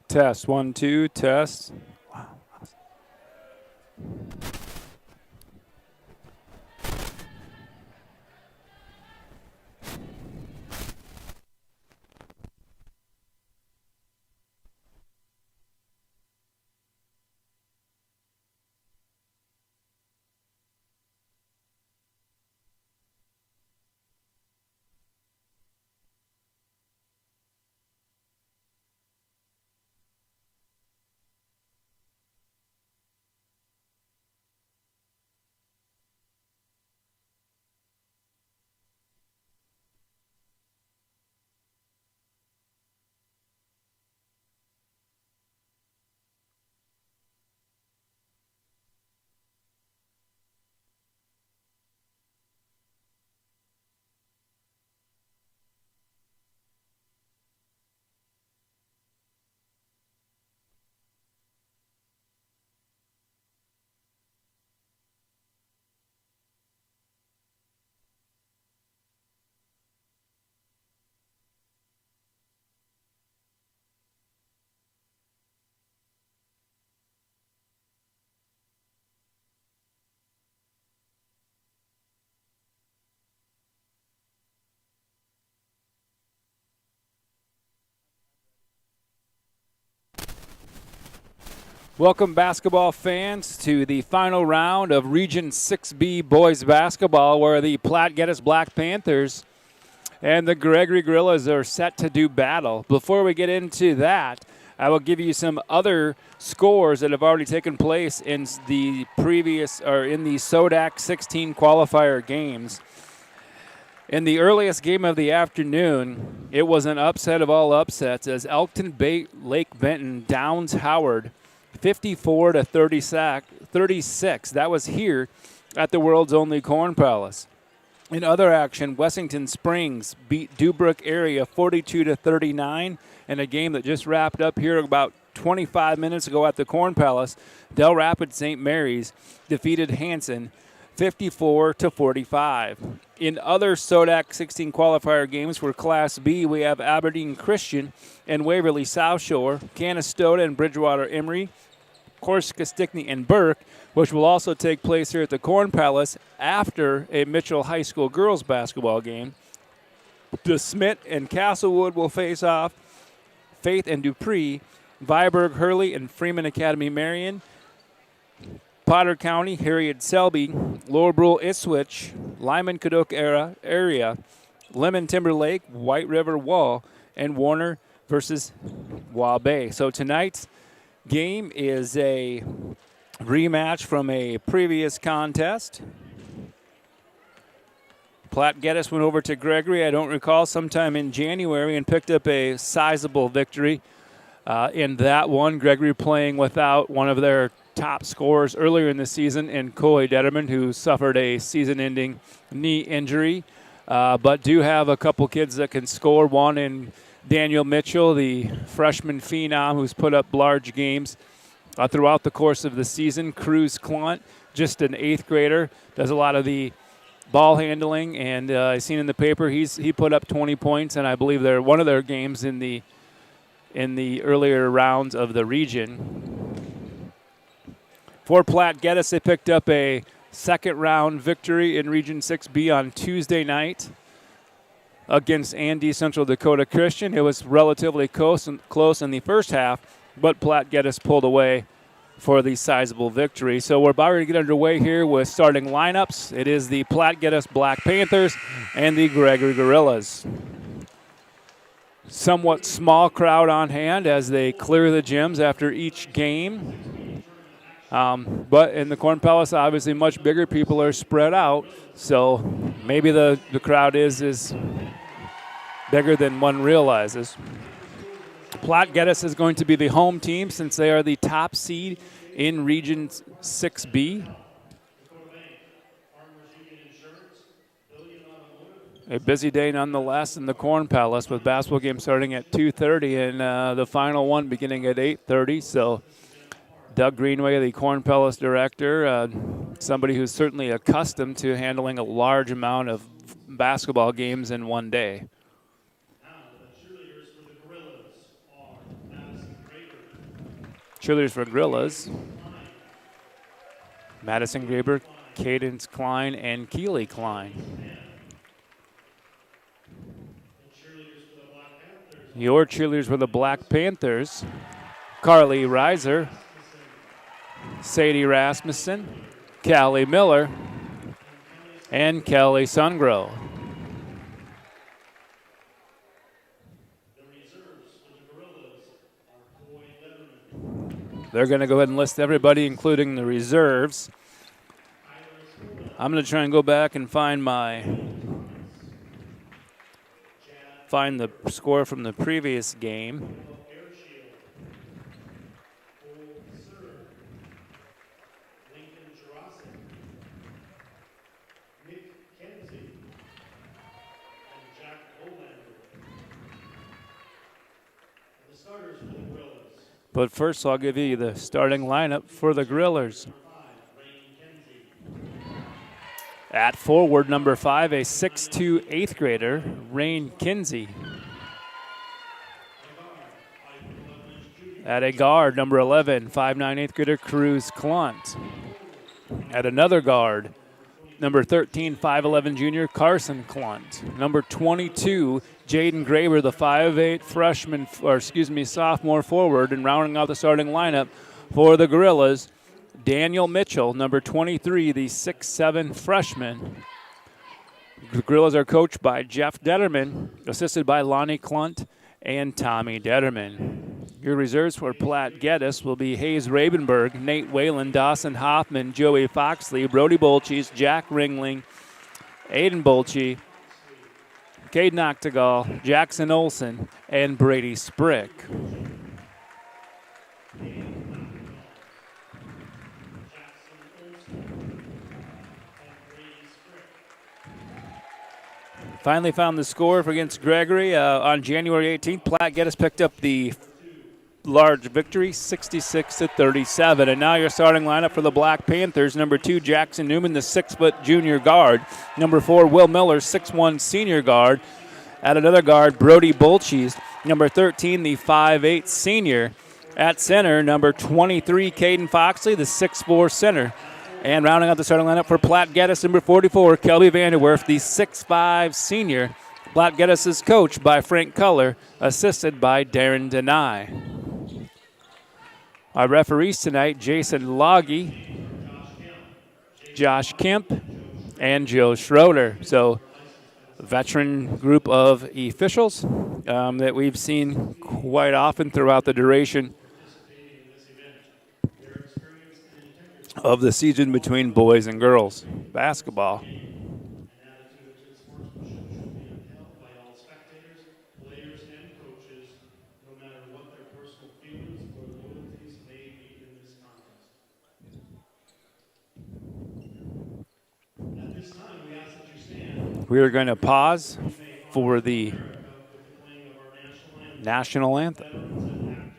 Test, 1, 2, test. Wow. Welcome, basketball fans, to the final round of Region 6B boys basketball, where the Platte-Geddes Black Panthers and the Gregory Gorillas are set to do battle. Before we get into that, I will give you some other scores that have already taken place in the SODAC 16 qualifier games. In the earliest game of the afternoon, it was an upset of all upsets as Elkton Lake Benton downs Howard 54 to 36. That was here at the world's only Corn Palace. In other action, Wessington Springs beat Dubrook area 42 to 39 in a game that just wrapped up here about 25 minutes ago at the Corn Palace. Del Rapids St. Mary's defeated Hanson 54 to 45. In other SODAC 16 qualifier games for Class B, we have Aberdeen Christian and Waverly South Shore, Canastota and Bridgewater Emory, Corsica Stickney and Burke, which will also take place here at the Corn Palace after a Mitchell High School girls basketball game. DeSmit and Castlewood will face off, Faith and Dupree, Viborg Hurley and Freeman Academy Marion, Potter County, Harriet Selby, Lower Brule Ipswich, Lyman Cadoc area, Lemon Timberlake, White River Wall, and Warner versus Waubay. So tonight's game is a rematch from a previous contest. Platte-Geddes went over to Gregory, I don't recall, sometime in January and picked up a sizable victory in that one. Gregory playing without one of their top scorers earlier in the season in Coley Detterman, who suffered a season-ending knee injury, but do have a couple kids that can score. One in Daniel Mitchell, the freshman phenom who's put up large games throughout the course of the season. Cruz Clunt, just an 8th grader, does a lot of the ball handling, and I've seen in the paper he put up 20 points, and I believe they're one of their games in the earlier rounds of the region. For Platte-Geddes, they picked up a second-round victory in Region 6B on Tuesday night against Andy Central Dakota Christian. It was relatively close in the first half, but Platte-Geddes pulled away for the sizable victory. So we're about to get underway here with starting lineups. It is the Platte-Geddes Black Panthers and the Gregory Gorillas. Somewhat small crowd on hand as they clear the gyms after each game. But in the Corn Palace, obviously much bigger. People are spread out, so maybe the crowd is bigger than one realizes. Platte-Geddes is going to be the home team since they are the top seed in Region 6B. A busy day nonetheless in the Corn Palace with basketball games starting at 2:30 and the final one beginning at 8:30. So Doug Greenway, the Corn Palace director, somebody who's certainly accustomed to handling a large amount of basketball games in one day. cheerleaders for Gorillas: Madison Graber, Cadence Klein, and Keely Klein. Your cheerleaders for the Black Panthers: Carly Reiser, Sadie Rasmussen, Callie Miller, and Kelly Sungrow. They're going to go ahead and list everybody, including the reserves. I'm going to try and go back and find the score from the previous game. But first, I'll give you the starting lineup for the Grillers. At forward, number 5, a 6'2" 8th grader, Rain Kinsey. At a guard, number 11, 5'9" 8th grader, Cruz Clunt. At another guard, number 13, 5'11" junior, Carson Clunt. Number 22, Jaden Graber, the 5'8" sophomore forward, and rounding out the starting lineup for the Gorillas, Daniel Mitchell, number 23, the 6'7" freshman. The Gorillas are coached by Jeff Detterman, assisted by Lonnie Clunt and Tommy Detterman. Your reserves for Platte-Geddes will be Hayes Rabenberg, Nate Whalen, Dawson Hoffman, Joey Foxley, Brody Bolches, Jack Ringling, Aiden Bolche, Cade Noctegal, Jackson Olson, and Brady Sprick. Finally found the score for against Gregory on January 18th. Platte-Geddes picked up the large victory, 66-37. And now your starting lineup for the Black Panthers: number 2, Jackson Newman, the 6-foot junior guard. Number 4, Will Miller, 6'1" senior guard. At another guard, Brody Bolches. Number 13, the 5'8" senior. At center, number 23, Caden Foxley, the 6'4" center. And rounding out the starting lineup for Platte-Geddes, number 44, Kelby Vanderwerf, the 6'5" senior. Platte-Geddes is coached by Frank Culler, assisted by Darren Denai. Our referees tonight: Jason Loggy, Josh Kemp, and Joe Schroeder. So, a veteran group of officials that we've seen quite often throughout the duration of the season between boys and girls basketball. We are going to pause for the national anthem.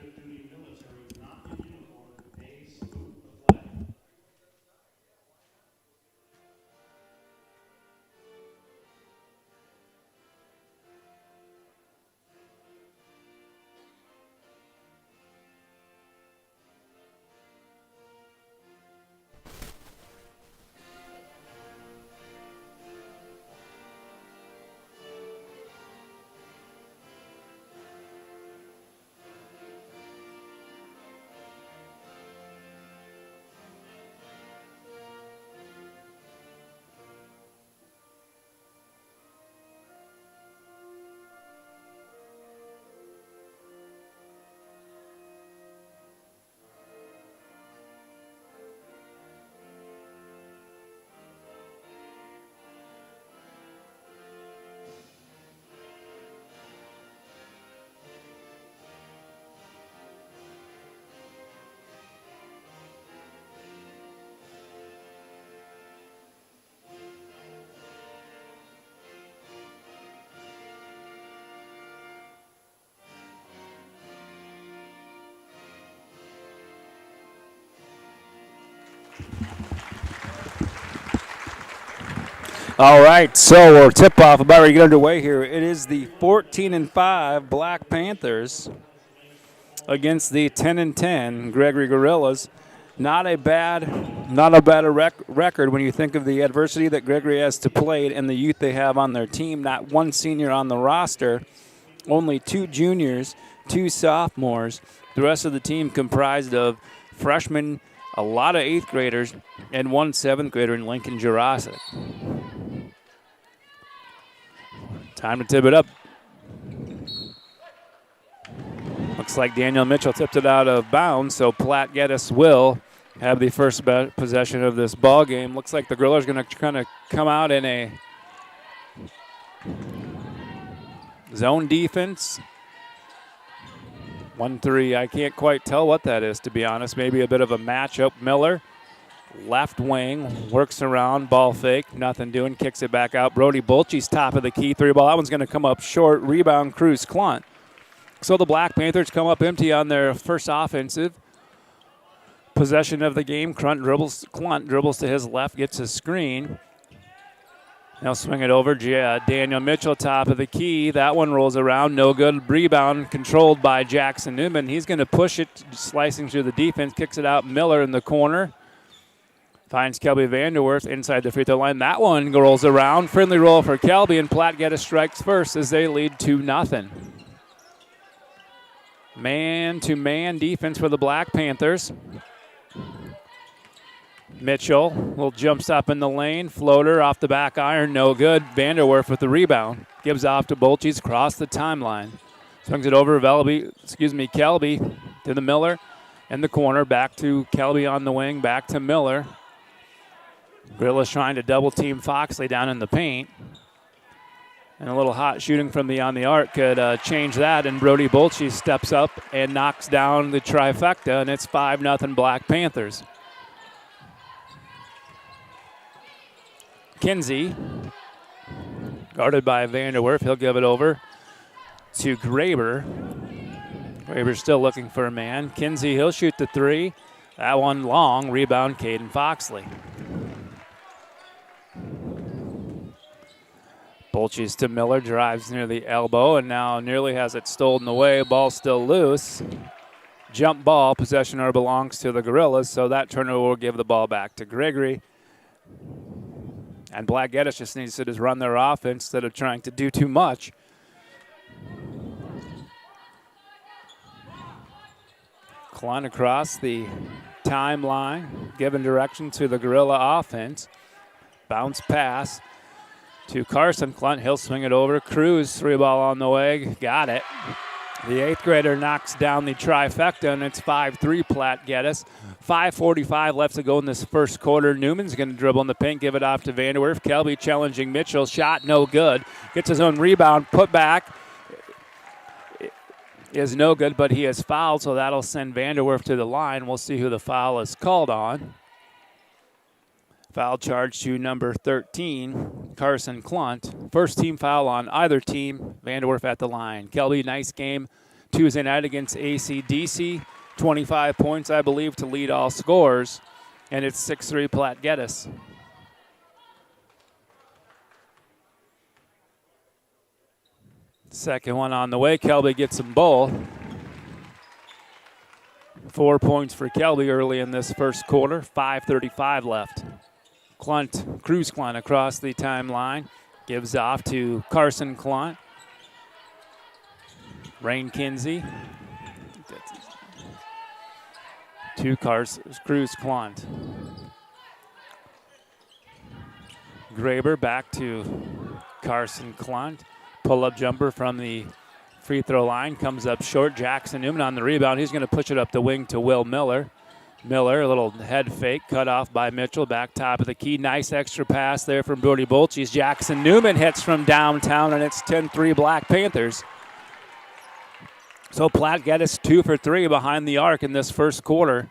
All right, so we're tip-off about ready to get underway here. It is the 14-5 Black Panthers against the 10-10 Gregory Gorillas. Not a bad record when you think of the adversity that Gregory has to play and the youth they have on their team. Not one senior on the roster, only 2 juniors, 2 sophomores. The rest of the team comprised of freshmen, a lot of 8th graders, and 1 7th grader in Lincoln Jurassic. Time to tip it up. Looks like Daniel Mitchell tipped it out of bounds, so Platte-Geddes will have the first possession of this ball game. Looks like the Grillers are going to kind of come out in a zone defense. 1-3, I can't quite tell what that is, to be honest. Maybe a bit of a matchup. Miller, left wing, works around, ball fake, nothing doing, kicks it back out. Brody Bolche's top of the key, 3 ball. That one's going to come up short. Rebound, Cruz Clunt. So the Black Panthers come up empty on their first offensive possession of the game. Clunt dribbles to his left, gets a screen. They'll swing it over. Daniel Mitchell, top of the key. That one rolls around. No good. Rebound controlled by Jackson Newman. He's going to push it, slicing through the defense. Kicks it out. Miller in the corner. Finds Kelby Vanderwerf inside the free throw line. That one rolls around. Friendly roll for Kelby, and Platte-Geddes strikes first as they lead 2-0. Man-to-man defense for the Black Panthers. Mitchell will jump stop in the lane. Floater off the back iron, no good. Vanderwerf with the rebound. Gives off to Bolches across the timeline. Swings it over Kelby to the Miller in the corner. Back to Kelby on the wing. Back to Miller. Grilla's trying to double team Foxley down in the paint. And a little hot shooting from beyond the arc could change that. And Brody Bolche steps up and knocks down the trifecta. And it's 5-0 Black Panthers. Kinsey, guarded by Vanderwerf. He'll give it over to Graber. Graber's still looking for a man. Kinsey, he'll shoot the 3. That one long. Rebound, Caden Foxley. Bolches to Miller, drives near the elbow, and now nearly has it stolen away. Ball still loose. Jump ball. Possession belongs to the Gorillas, so that turnover will give the ball back to Gregory. And Platte-Geddes just needs to just run their offense instead of trying to do too much. Clunt across the timeline, giving direction to the Gorilla offense. Bounce pass to Carson Clunt. He'll swing it over. Cruz, 3 ball on the way. Got it. The 8th grader knocks down the trifecta, and it's 5-3 Platte-Geddes. 5:45 left to go in this first quarter. Newman's going to dribble in the paint, give it off to Vanderwerf. Kelby challenging Mitchell. Shot no good. Gets his own rebound. Put back is no good, but he is fouled, so that'll send Vanderwerf to the line. We'll see who the foul is called on. Foul charge to number 13, Carson Clunt. First team foul on either team. Vanderwerf at the line. Kelby, nice game Tuesday night against AC/DC. 25 points, I believe, to lead all scores. And it's 6-3 Platte-Geddes. Second one on the way. Kelby gets them both. 4 points for Kelby early in this first quarter. 5:35 left. Cruz Clunt across the timeline. Gives off to Carson Clunt. Rain Kinsey. To Cruz Clunt. Graber back to Carson Clunt. Pull-up jumper from the free throw line. Comes up short. Jackson Newman on the rebound. He's going to push it up the wing to Will Miller. Miller, a little head fake, cut off by Mitchell, back top of the key. Nice extra pass there from Brody Bolches. Jackson Newman hits from downtown, and it's 10-3 Black Panthers. So Platte-Geddes 2 for 3 behind the arc in this first quarter.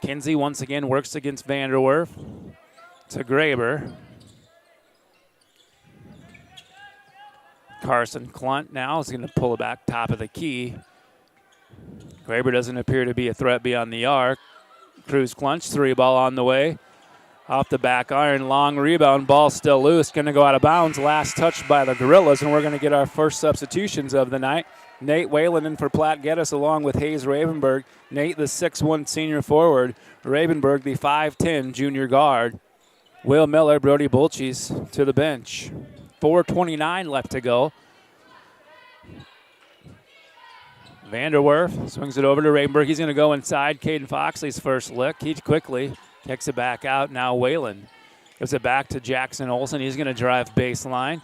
Kinsey once again works against Vanderwerf. To Graber. Carson Clunt now is going to pull it back top of the key. Graber doesn't appear to be a threat beyond the arc. Cruz Clunt, 3 ball on the way. Off the back iron, long rebound, ball still loose. Going to go out of bounds. Last touch by the Gorillas, and we're going to get our first substitutions of the night. Nate Whalen in for Platte-Geddes along with Hayes Ravenberg. Nate, the 6'1 senior forward. Ravenberg, the 5'10 junior guard. Will Miller, Brody Bulchis to the bench. 4:29 left to go. Vanderwerf swings it over to Ravenberg. He's going to go inside. Caden Foxley's first lick. He quickly kicks it back out. Now Whalen gives it back to Jackson Olsen. He's going to drive baseline.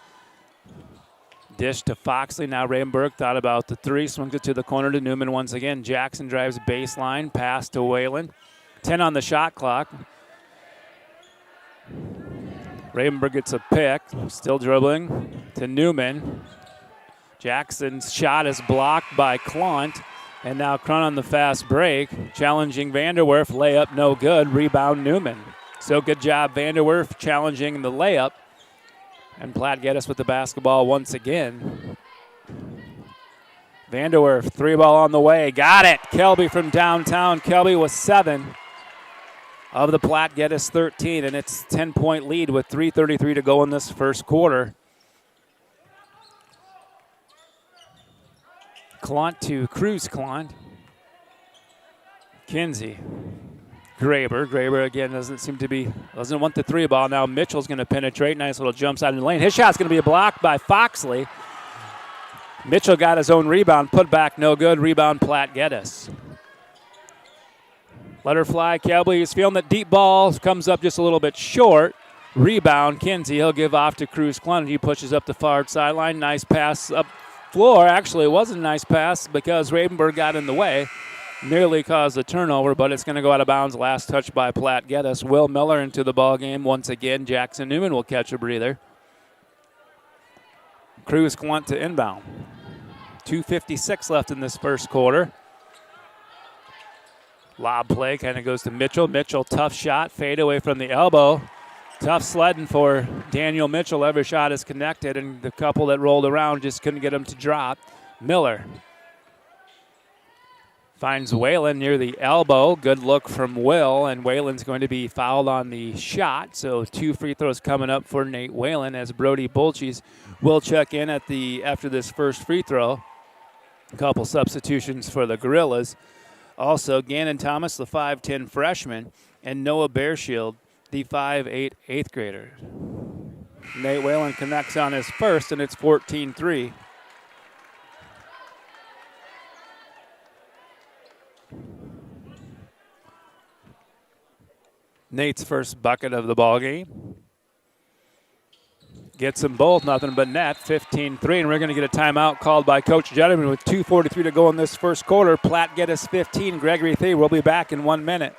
Dish to Foxley. Now Ravenberg thought about the three. Swings it to the corner to Newman once again. Jackson drives baseline. Pass to Whalen. 10 on the shot clock. Ravenberg gets a pick. Still dribbling to Newman. Jackson's shot is blocked by Klunt. And now Crunt on the fast break. Challenging Vanderwerf. Layup no good. Rebound Newman. So good job Vanderwerf challenging the layup. And Platte-Geddes with the basketball once again. Vanderwerf, 3-ball on the way. Got it. Kelby from downtown. Kelby with 7 of the Platte-Geddes 13. And it's 10-point lead with 3:33 to go in this first quarter. Klunt to Cruz Klunt. Kinsey. Graber again doesn't want the 3-ball. Now Mitchell's going to penetrate. Nice little jump side in the lane. His shot's going to be blocked by Foxley. Mitchell got his own rebound. Put back no good. Rebound Platte-Geddes. Let her fly. Kelby is feeling that deep ball. Comes up just a little bit short. Rebound Kinsey. He'll give off to Cruz Klunt. He pushes up the far sideline. Nice pass up floor. Actually, it wasn't a nice pass because Ravenberg got in the way. Nearly caused a turnover, but it's going to go out of bounds. Last touch by Platte-Geddes. Will Miller into the ball game once again. Jackson Newman will catch a breather. Cruz Klunt to inbound. 2:56 left in this first quarter. Lob play kind of goes to Mitchell. Mitchell, tough shot, fade away from the elbow. Tough sledding for Daniel Mitchell. Every shot is connected, and the couple that rolled around just couldn't get him to drop. Miller finds Whalen near the elbow. Good look from Will, and Whalen's going to be fouled on the shot. So 2 free throws coming up for Nate Whalen as Brody Bulchis will check in after this first free throw. A couple substitutions for the Gorillas. Also, Gannon Thomas, the 5'10 freshman, and Noah Bearshield, the 5'8 eighth grader. Nate Whalen connects on his first, and it's 14-3. Nate's first bucket of the ball game. Gets them both, nothing but net, 15-3, and we're going to get a timeout called by Coach Jetterman with 2:43 to go in this first quarter. Platte-Geddes 15, Gregory 3. We'll be back in 1 minute.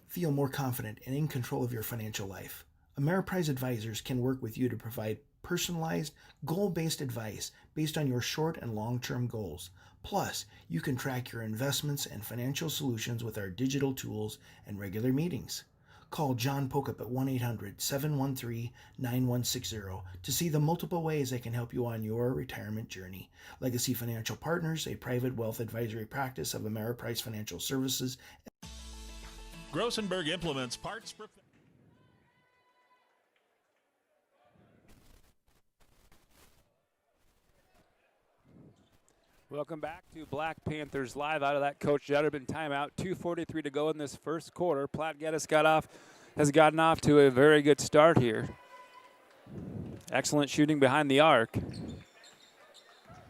Feel more confident and in control of your financial life. Ameriprise Advisors can work with you to provide personalized, goal-based advice based on your short and long-term goals. Plus, you can track your investments and financial solutions with our digital tools and regular meetings. Call John Pokup at 1-800-713-9160 to see the multiple ways they can help you on your retirement journey. Legacy Financial Partners, a private wealth advisory practice of Ameriprise Financial Services. Grossenberg Implements parts. Welcome back to Black Panthers Live out of that Coach Jetterman timeout. 2:43 to go in this first quarter. Platte-Geddes has gotten off to a very good start here. Excellent shooting behind the arc.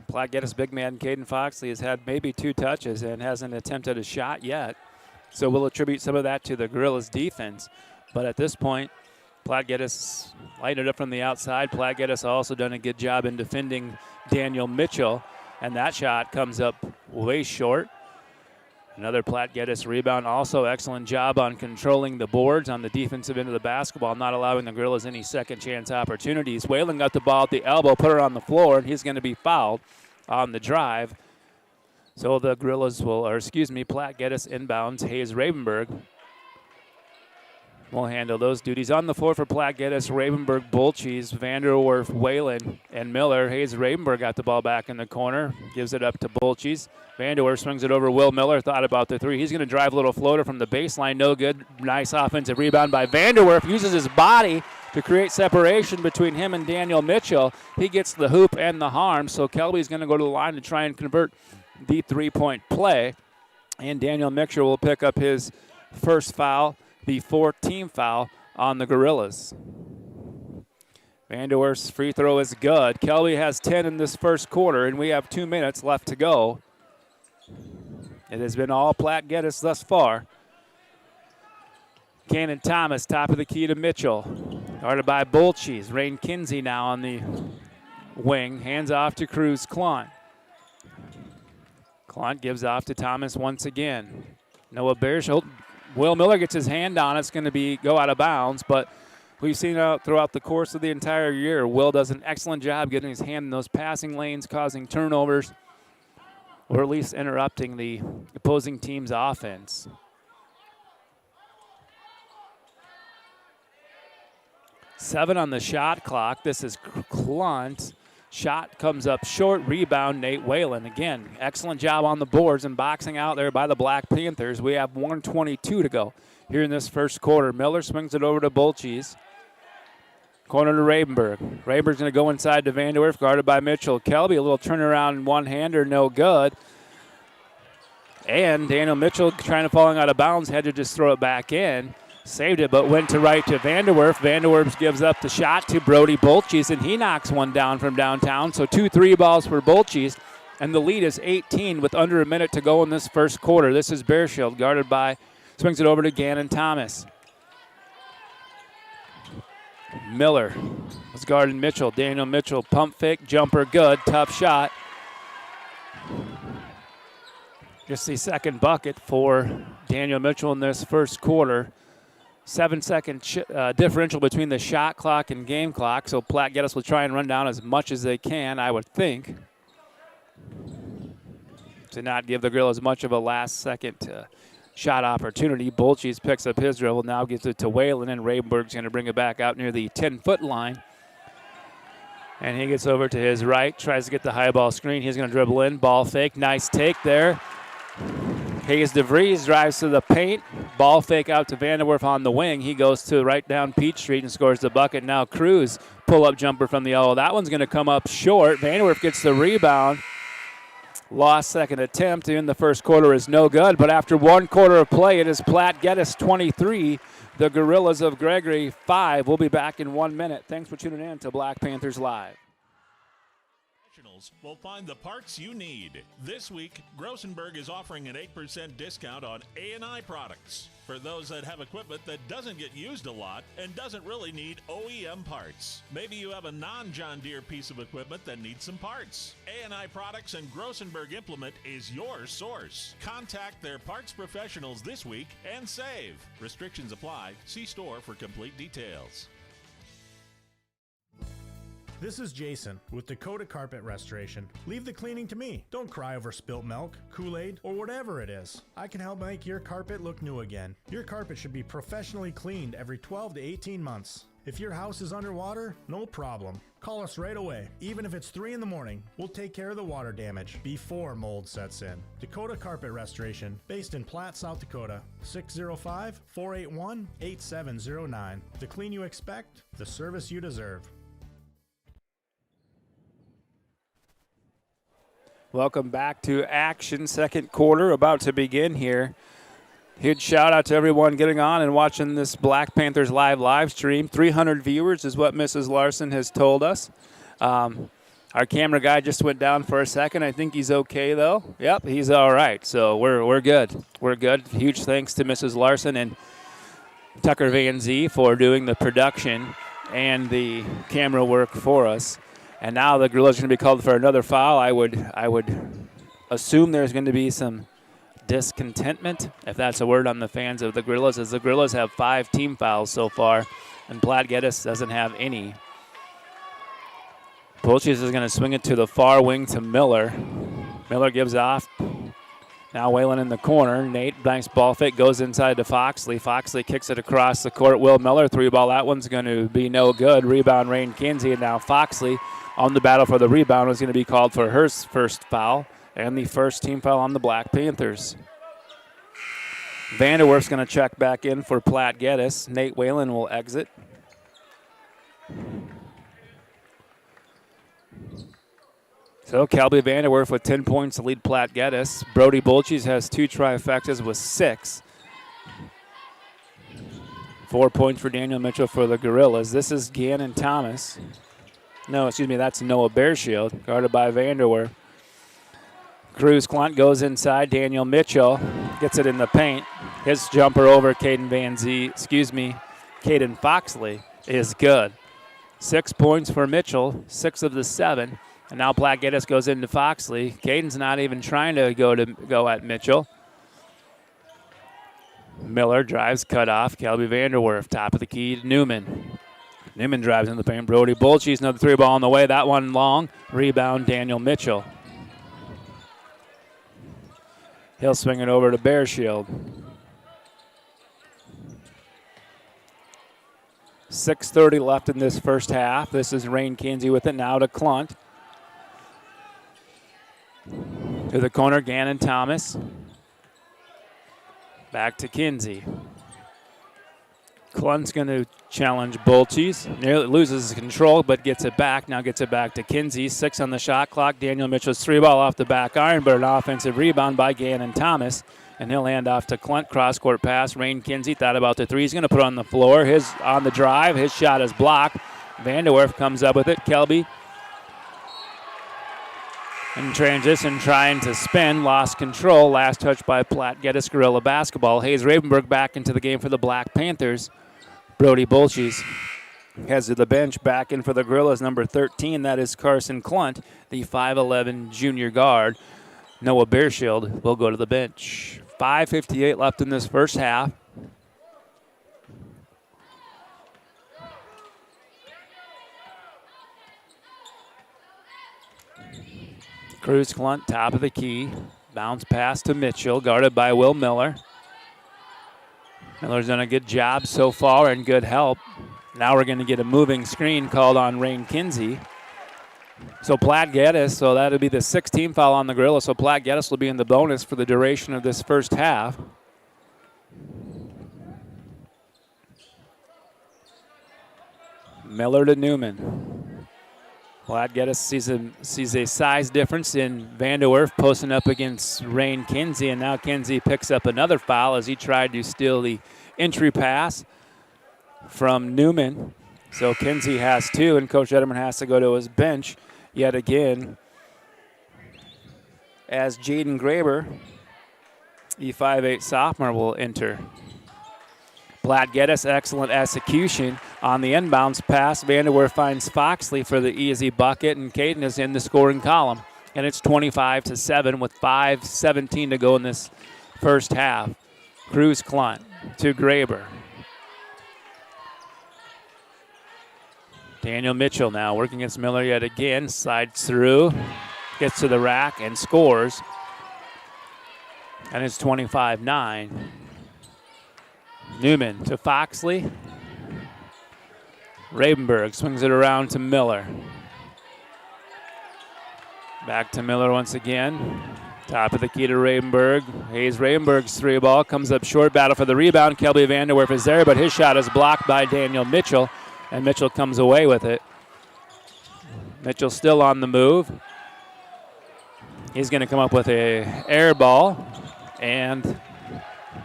Platte-Geddes big man Caden Foxley has had maybe 2 touches and hasn't attempted a shot yet. So we'll attribute some of that to the Gorillas' defense. But at this point, Platte-Geddes lighted it up from the outside. Platte-Geddes also done a good job in defending Daniel Mitchell. And that shot comes up way short. Another Platte-Geddes rebound. Also excellent job on controlling the boards on the defensive end of the basketball, not allowing the Gorillas any second chance opportunities. Whalen got the ball at the elbow, put her on the floor, and he's going to be fouled on the drive. So the Gorillas Platte-Geddes inbounds. Hayes Ravenberg will handle those duties. On the floor for Platte-Geddes, Ravenberg, Bulchis, Vanderwerf, Whalen, and Miller. Hayes Ravenberg got the ball back in the corner, gives it up to Bulchis. Vanderwerf swings it over. Will Miller thought about the 3. He's going to drive a little floater from the baseline. No good. Nice offensive rebound by Vanderwerf. Uses his body to create separation between him and Daniel Mitchell. He gets the hoop and the harm, so Kelby's going to go to the line to try and convert the three-point play. And Daniel Mitchell will pick up his first foul, the fourth team foul on the Gorillas. Vanderwerf's free throw is good. Kelby has 10 in this first quarter, and we have 2 minutes left to go. It has been all Platte-Geddes thus far. Cannon Thomas, top of the key to Mitchell. Guarded by Bolches. Rain Kinsey now on the wing. Hands off to Cruz Klunt. Klunt gives off to Thomas once again. Noah Bearsholt. Will Miller gets his hand on it. It's going to go out of bounds, but we've seen throughout the course of the entire year, Will does an excellent job getting his hand in those passing lanes, causing turnovers, or at least interrupting the opposing team's offense. Seven on the shot clock. This is Klunt. Shot comes up short. Rebound, Nate Whalen. Again, excellent job on the boards and boxing out there by the Black Panthers. We have 1:22 to go here in this first quarter. Miller swings it over to Bolches. Corner to Rabenberg. Rabenberg's going to go inside to Vanderwerf, guarded by Mitchell. Kelby, a little turnaround one-hander, no good. And Daniel Mitchell, trying to falling out of bounds, had to just throw it back in. Saved it, but went to right to Vanderwerf. Vanderwerf gives up the shot to Brody Bolches, and he knocks one down from downtown. So 2 3 balls for Bolches, and the lead is 18 with under a minute to go in this first quarter. This is Bearshield, guarded by, swings it over to Gannon Thomas. Miller was guarding Mitchell. Daniel Mitchell, pump fake, jumper good, tough shot. Just the second bucket for Daniel Mitchell in this first quarter. 7-second differential between the shot clock and game clock, so Platte-Geddes will try and run down as much as they can, I would think, to not give the Gorillas much of a last-second shot opportunity. Bolches picks up his dribble, now gets it to Whalen, and Rabenberg's going to bring it back out near the 10-foot line. And he gets over to his right, tries to get the high ball screen. He's going to dribble in, ball fake, nice take there. Hayes DeVries drives to the paint. Ball fake out to Vanderwerf on the wing. He goes to right down Peach Street and scores the bucket. Now Cruz, pull-up jumper from the elbow. That one's going to come up short. Vanderwerf gets the rebound. Lost second attempt in the first quarter is no good, but after 1 quarter of play, it is Platte-Geddes 23, the Gorillas of Gregory 5. We'll be back in 1 minute. Thanks for tuning in to Black Panthers Live. Will find the parts you need. This week, Grossenberg is offering an 8% discount on A&I products for those that have equipment that doesn't get used a lot and doesn't really need OEM parts. Maybe you have a non-John Deere piece of equipment that needs some parts. A&I Products and Grossenberg Implement is your source. Contact their parts professionals this week and save. Restrictions apply. See store for complete details. This is Jason with Dakota Carpet Restoration. Leave the cleaning to me. Don't cry over spilt milk, Kool-Aid, or whatever it is. I can help make your carpet look new again. Your carpet should be professionally cleaned every 12 to 18 months. If your house is underwater, no problem. Call us right away. Even if it's 3 in the morning, we'll take care of the water damage before mold sets in. Dakota Carpet Restoration, based in Platte, South Dakota. 605-481-8709. The clean you expect, the service you deserve. Welcome back to action. Second quarter about to begin here. Huge shout out to everyone getting on and watching this Black Panthers live stream. 300 viewers is what Mrs. Larson has told us. Our camera guy just went down for a second. I think he's okay though. Yep, he's all right. So we're good. We're good. Huge thanks to Mrs. Larson and Tucker Van Zee for doing the production and the camera work for us. And now the Gorillas are going to be called for another foul. I would assume there's going to be some discontentment, if that's a word, on the fans of the Gorillas, as the Gorillas have 5 team fouls so far, and Platte-Geddes doesn't have any. Bolches is going to swing it to the far wing to Miller. Miller gives off. Now Whalen in the corner. Nate blanks ball fake, goes inside to Foxley. Foxley kicks it across the court. Will Miller, 3-ball. That one's going to be no good. Rebound, Rain Kinsey, and now Foxley on the battle for the rebound is going to be called for her first foul and the first team foul on the Black Panthers. Vanderwerf's going to check back in for Platte-Geddes. Nate Whalen will exit. So Kelby Vanderwerf with 10 points to lead Platte-Geddes. Brody Bolches has 2 trifectas with 6. 4 points for Daniel Mitchell for the Gorillas. This is Gannon Thomas. No, excuse me, that's Noah Bearshield, guarded by Vanderwerf. Cruz Clunt goes inside. Daniel Mitchell gets it in the paint. His jumper over Caden Foxley is good. 6 points for Mitchell, 6 of the 7. And now Platte-Geddes goes into Foxley. Caden's not even trying to go at Mitchell. Miller drives, cut off. Kelby Vanderwerf, top of the key to Newman. Newman drives in the paint. Brody Bolches, another 3-ball on the way. That one long. Rebound, Daniel Mitchell. He'll swing it over to Bearshield. 6:30 left in this first half. This is Rain Kinsey with it now to Clunt. To the corner, Gannon Thomas. Back to Kinsey. Clunt's going to challenge Bolches. Nearly loses control, but gets it back. Now gets it back to Kinsey. 6 on the shot clock. Daniel Mitchell's 3-ball off the back iron, but an offensive rebound by Gannon Thomas. And he'll hand off to Clunt. Cross-court pass. Rain Kinsey thought about the 3. He's going to put it on the floor. On the drive. His shot is blocked. Vanderwerf comes up with it. Kelby in transition, trying to spin, lost control. Last touch by Platte-Geddes Gorilla basketball. Hayes Ravenberg back into the game for the Black Panthers. Brody Bolches heads to the bench. Back in for the Gorillas, number 13. That is Carson Clunt, the 5'11 junior guard. Noah Bearshield will go to the bench. 5:58 left in this first half. Cruz Clunt, top of the key. Bounce pass to Mitchell, guarded by Will Miller. Miller's done a good job so far and good help. Now we're going to get a moving screen called on Rain Kinsey. So Platte-Geddes, so that'll be the 16th foul on the Gorillas. So Platte-Geddes will be in the bonus for the duration of this first half. Miller to Newman. Platte-Geddes sees a size difference in Vanderwerf posting up against Rain Kinsey, and now Kinsey picks up another foul as he tried to steal the entry pass from Newman. So Kinsey has 2, and Coach Ederman has to go to his bench yet again as Jaden Graber, the 5'8 sophomore, will enter. Platte-Geddes, excellent execution on the inbounds pass. Vanderwerf finds Foxley for the easy bucket, and Caden is in the scoring column. And it's 25-7 with 5:17 to go in this first half. Cruz Clunt to Graber. Daniel Mitchell now working against Miller yet again. Slides through, gets to the rack, and scores. And it's 25-9. Newman to Foxley. Ravenberg swings it around to Miller. Back to Miller once again. Top of the key to Ravenberg. Hayes Ravenberg's 3-ball comes up short. Battle for the rebound. Kelby Vanderwerf is there, but his shot is blocked by Daniel Mitchell, and Mitchell comes away with it. Mitchell still on the move. He's going to come up with a air ball, and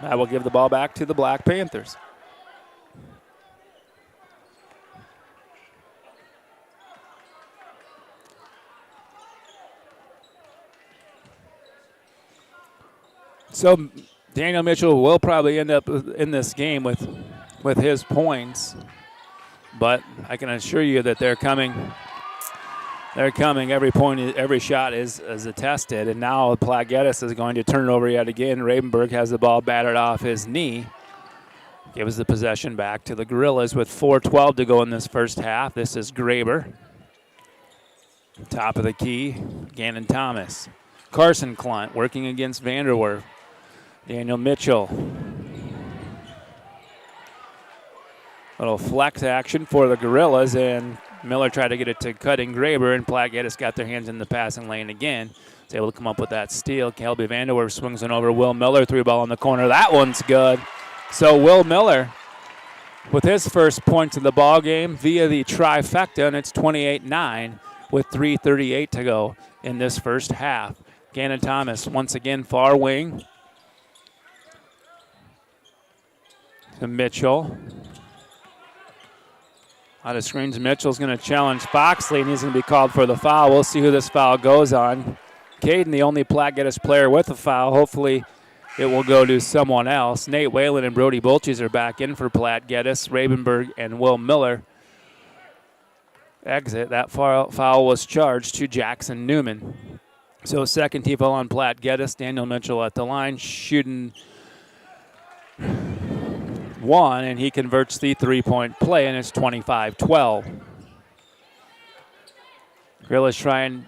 I will give the ball back to the Black Panthers. So Daniel Mitchell will probably end up in this game with his points, but I can assure you that they're coming. They're coming. Every point, every shot is attested. And now Platte-Geddes is going to turn it over yet again. Ravenberg has the ball battered off his knee. Gives the possession back to the Gorillas with 4:12 to go in this first half. This is Graber. Top of the key, Gannon Thomas. Carson Clunt working against Vanderwerf. Daniel Mitchell. Little flex action for the Gorillas, and Miller tried to get it to Cutting Graber, and Platte-Geddes got their hands in the passing lane again. Was able to come up with that steal. Kelby Vanderwerf swings it over. Will Miller, 3-ball in the corner. That one's good. So Will Miller with his first points in the ball game via the trifecta, and it's 28-9 with 3:38 to go in this first half. Gannon Thomas once again far wing to Mitchell. Out of screens, Mitchell's going to challenge Foxley, and he's going to be called for the foul. We'll see who this foul goes on. Caden, the only Platte-Geddes player with a foul. Hopefully it will go to someone else. Nate Whalen and Brody Bolches are back in for Platte-Geddes. Ravenberg and Will Miller exit. That foul was charged to Jackson Newman. So second team foul on Platte-Geddes. Daniel Mitchell at the line shooting one, and he converts the three-point play, and it's 25-12. Grillis trying to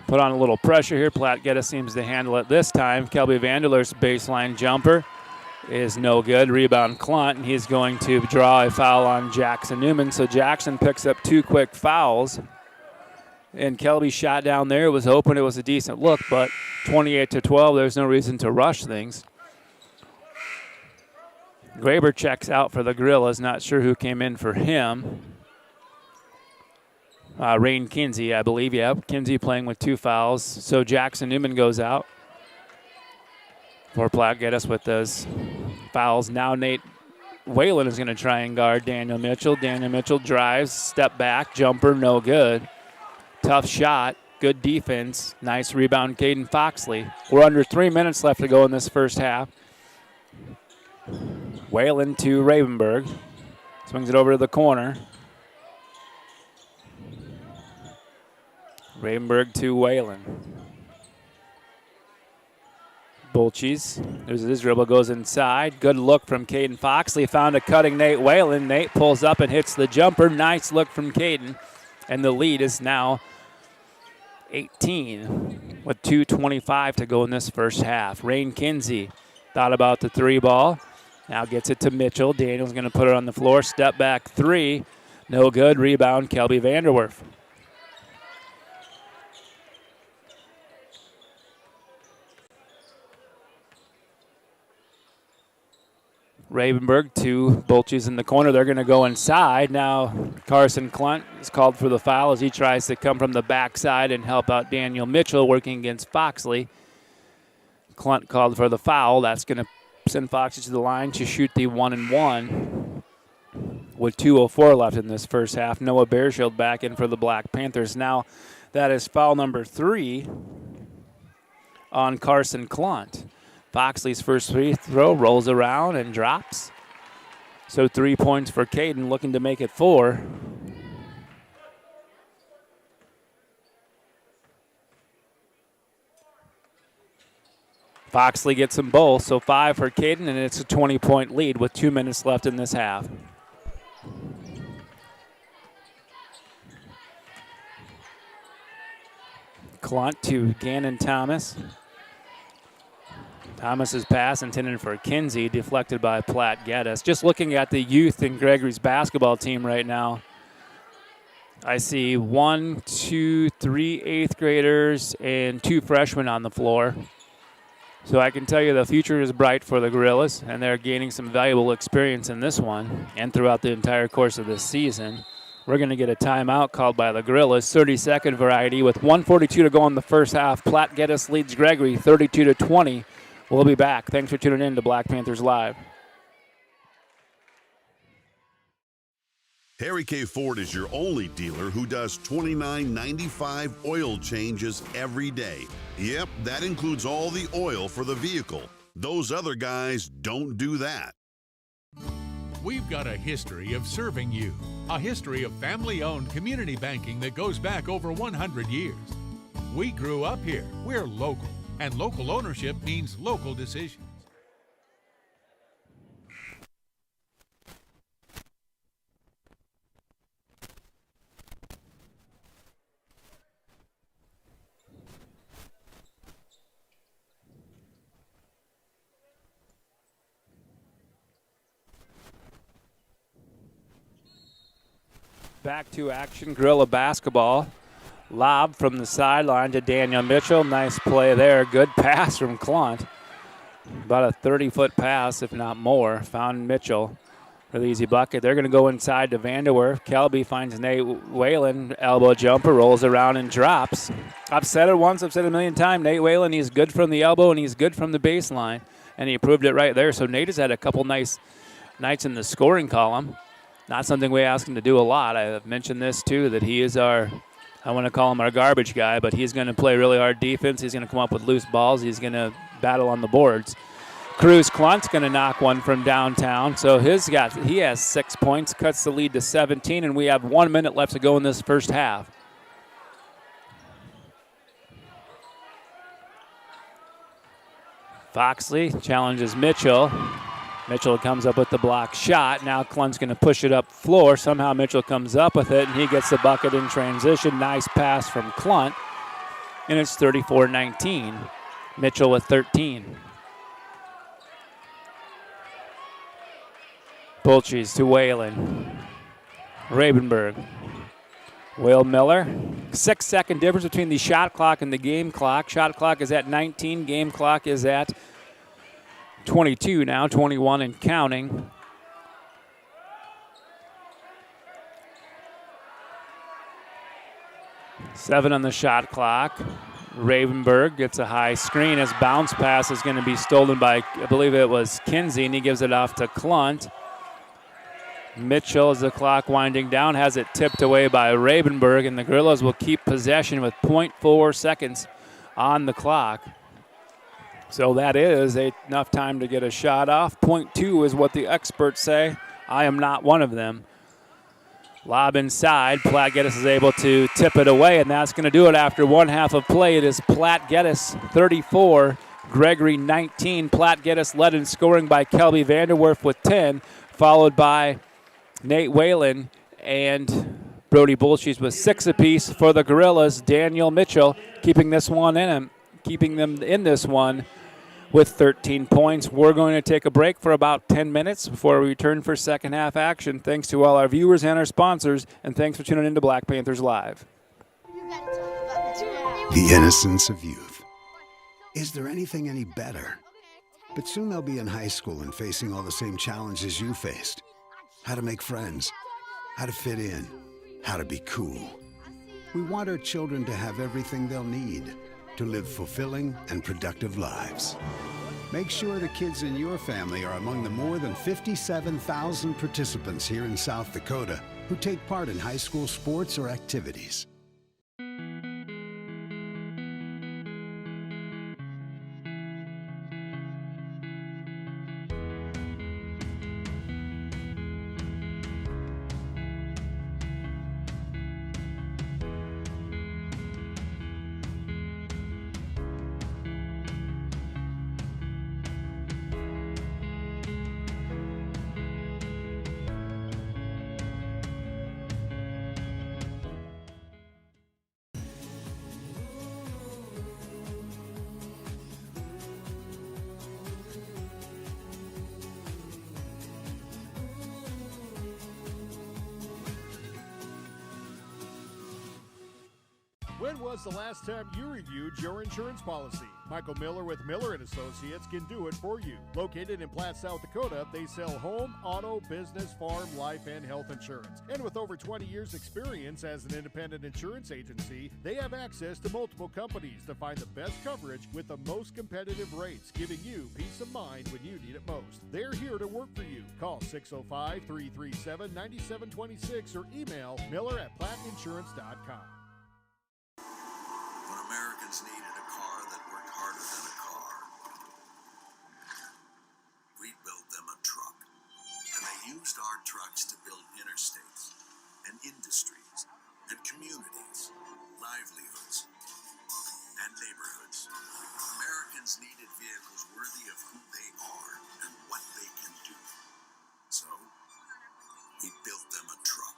put on a little pressure here. Platte-Geddes seems to handle it this time. Kelby Vanderler's baseline jumper is no good. Rebound Klunt, and he's going to draw a foul on Jackson Newman. So Jackson picks up two quick fouls. And Kelby shot down there. Was hoping it was a decent look, but 28-12, there's no reason to rush things. Graber checks out for the Gorillas. Not sure who came in for him. Rain Kinsey, I believe. Yep, Kinsey playing with two fouls. So Jackson Newman goes out for Platte-Geddes with those fouls. Now Nate Whalen is going to try and guard Daniel Mitchell. Daniel Mitchell drives, step back, jumper, no good. Tough shot, good defense. Nice rebound, Caden Foxley. We're under 3 minutes left to go in this first half. Whalen to Ravenberg. Swings it over to the corner. Ravenberg to Whalen. Bolches. There's his dribble, goes inside. Good look from Caden Foxley. Found a cutting Nate Whalen. Nate pulls up and hits the jumper. Nice look from Caden. And the lead is now 18 with 2:25 to go in this first half. Rain Kinsey thought about the three ball. Now gets it to Mitchell. Daniel's going to put it on the floor. Step back three. No good. Rebound, Kelby Vanderwerf. Ravenberg to Bolches in the corner. They're going to go inside. Now Carson Klunt is called for the foul as he tries to come from the backside and help out Daniel Mitchell working against Foxley. Klunt called for the foul. That's going to send Foxley to the line to shoot the 1-and-1 with 2:04 left in this first half. Noah Bearshield back in for the Black Panthers. Now that is foul number 3 on Carson Klunt. Foxley's first free throw rolls around and drops. So 3 points for Caden, looking to make it 4. Foxley gets them both, so 5 for Caden, and it's a 20-point lead with 2 minutes left in this half. Klunt to Gannon Thomas. Thomas's pass intended for Kinsey, deflected by Platte-Geddes. Just looking at the youth in Gregory's basketball team right now, I see 1, 2, 3 eighth graders and 2 freshmen on the floor. So I can tell you the future is bright for the Gorillas, and they're gaining some valuable experience in this one and throughout the entire course of this season. We're going to get a timeout called by the Gorillas, 30-second variety. With 1:42 to go in the first half, Platte-Geddes leads Gregory 32-20. We'll be back. Thanks for tuning in to Black Panthers Live. Harry K. Ford is your only dealer who does $29.95 oil changes every day. Yep, that includes all the oil for the vehicle. Those other guys don't do that. We've got a history of serving you, a history of family-owned community banking that goes back over 100 years. We grew up here. We're local, and local ownership means local decisions. Back to action, Gorilla basketball. Lob from the sideline to Daniel Mitchell. Nice play there. Good pass from Klunt. About a 30-foot pass, if not more. Found Mitchell. for the easy bucket. They're going to go inside to Vanderwerf. Kelby finds Nate Whalen. Elbow jumper, rolls around and drops. I've said it once, I've said it a million times. Nate Whalen, he's good from the elbow and he's good from the baseline. And he proved it right there. So Nate has had a couple nice nights in the scoring column. Not something we ask him to do a lot. I've mentioned this too, that he is our, I want to call him our garbage guy, but he's going to play really hard defense. He's going to come up with loose balls. He's going to battle on the boards. Cruz Klunt's going to knock one from downtown. So he has 6 points, cuts the lead to 17, and we have 1 minute left to go in this first half. Foxley challenges Mitchell. Mitchell comes up with the block shot. Now Klunt's going to push it up floor. Somehow Mitchell comes up with it, and he gets the bucket in transition. Nice pass from Klunt, and it's 34-19. Mitchell with 13. Bulchis to Whalen. Ravenberg. Will Miller. 6-second difference between the shot clock and the game clock. Shot clock is at 19. Game clock is at 22 now, 21 and counting. Seven on the shot clock. Ravenberg gets a high screen. His bounce pass is going to be stolen by, I believe it was Kinsey, and he gives it off to Klunt. Mitchell, as the clock winding down, has it tipped away by Ravenberg, and the Gorillas will keep possession with 0.4 seconds on the clock. So that is enough time to get a shot off. 0.2 is what the experts say. I am not one of them. Lob inside. Platte-Geddes is able to tip it away, and that's going to do it after one half of play. It is Platte-Geddes 34, Gregory 19. Platte-Geddes led in scoring by Kelby Vanderwerf with 10, followed by Nate Whalen and Brody Bulchis with 6 apiece for the Gorillas. Daniel Mitchell keeping them in this one with 13 points. We're going to take a break for about 10 minutes before we return for second half action. Thanks to all our viewers and our sponsors, and thanks for tuning in to Black Panthers Live. The innocence of youth. Is there anything any better? But soon they'll be in high school and facing all the same challenges you faced. How to make friends, how to fit in, how to be cool. We want our children to have everything they'll need to live fulfilling and productive lives. Make sure the kids in your family are among the more than 57,000 participants here in South Dakota who take part in high school sports or activities. When was the last time you reviewed your insurance policy? Michael Miller with Miller & Associates can do it for you. Located in Platte, South Dakota, they sell home, auto, business, farm, life, and health insurance. And with over 20 years experience as an independent insurance agency, they have access to multiple companies to find the best coverage with the most competitive rates, giving you peace of mind when you need it most. They're here to work for you. Call 605-337-9726 or email miller@platteinsurance.com. When Americans needed a car that worked harder than a car, we built them a truck. And they used our trucks to build interstates and industries and communities, livelihoods and neighborhoods. Americans needed vehicles worthy of who they are and what they can do. So, we built them a truck.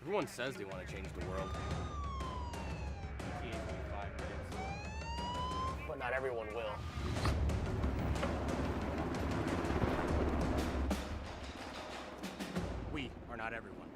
Everyone says they want to change the world. But not everyone will. We are not everyone.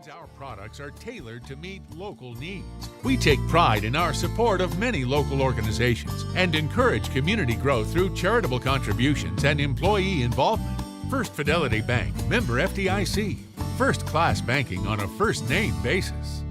Our products are tailored to meet local needs. We take pride in our support of many local organizations and encourage community growth through charitable contributions and employee involvement. First Fidelity Bank, member FDIC. First-class banking on a first-name basis.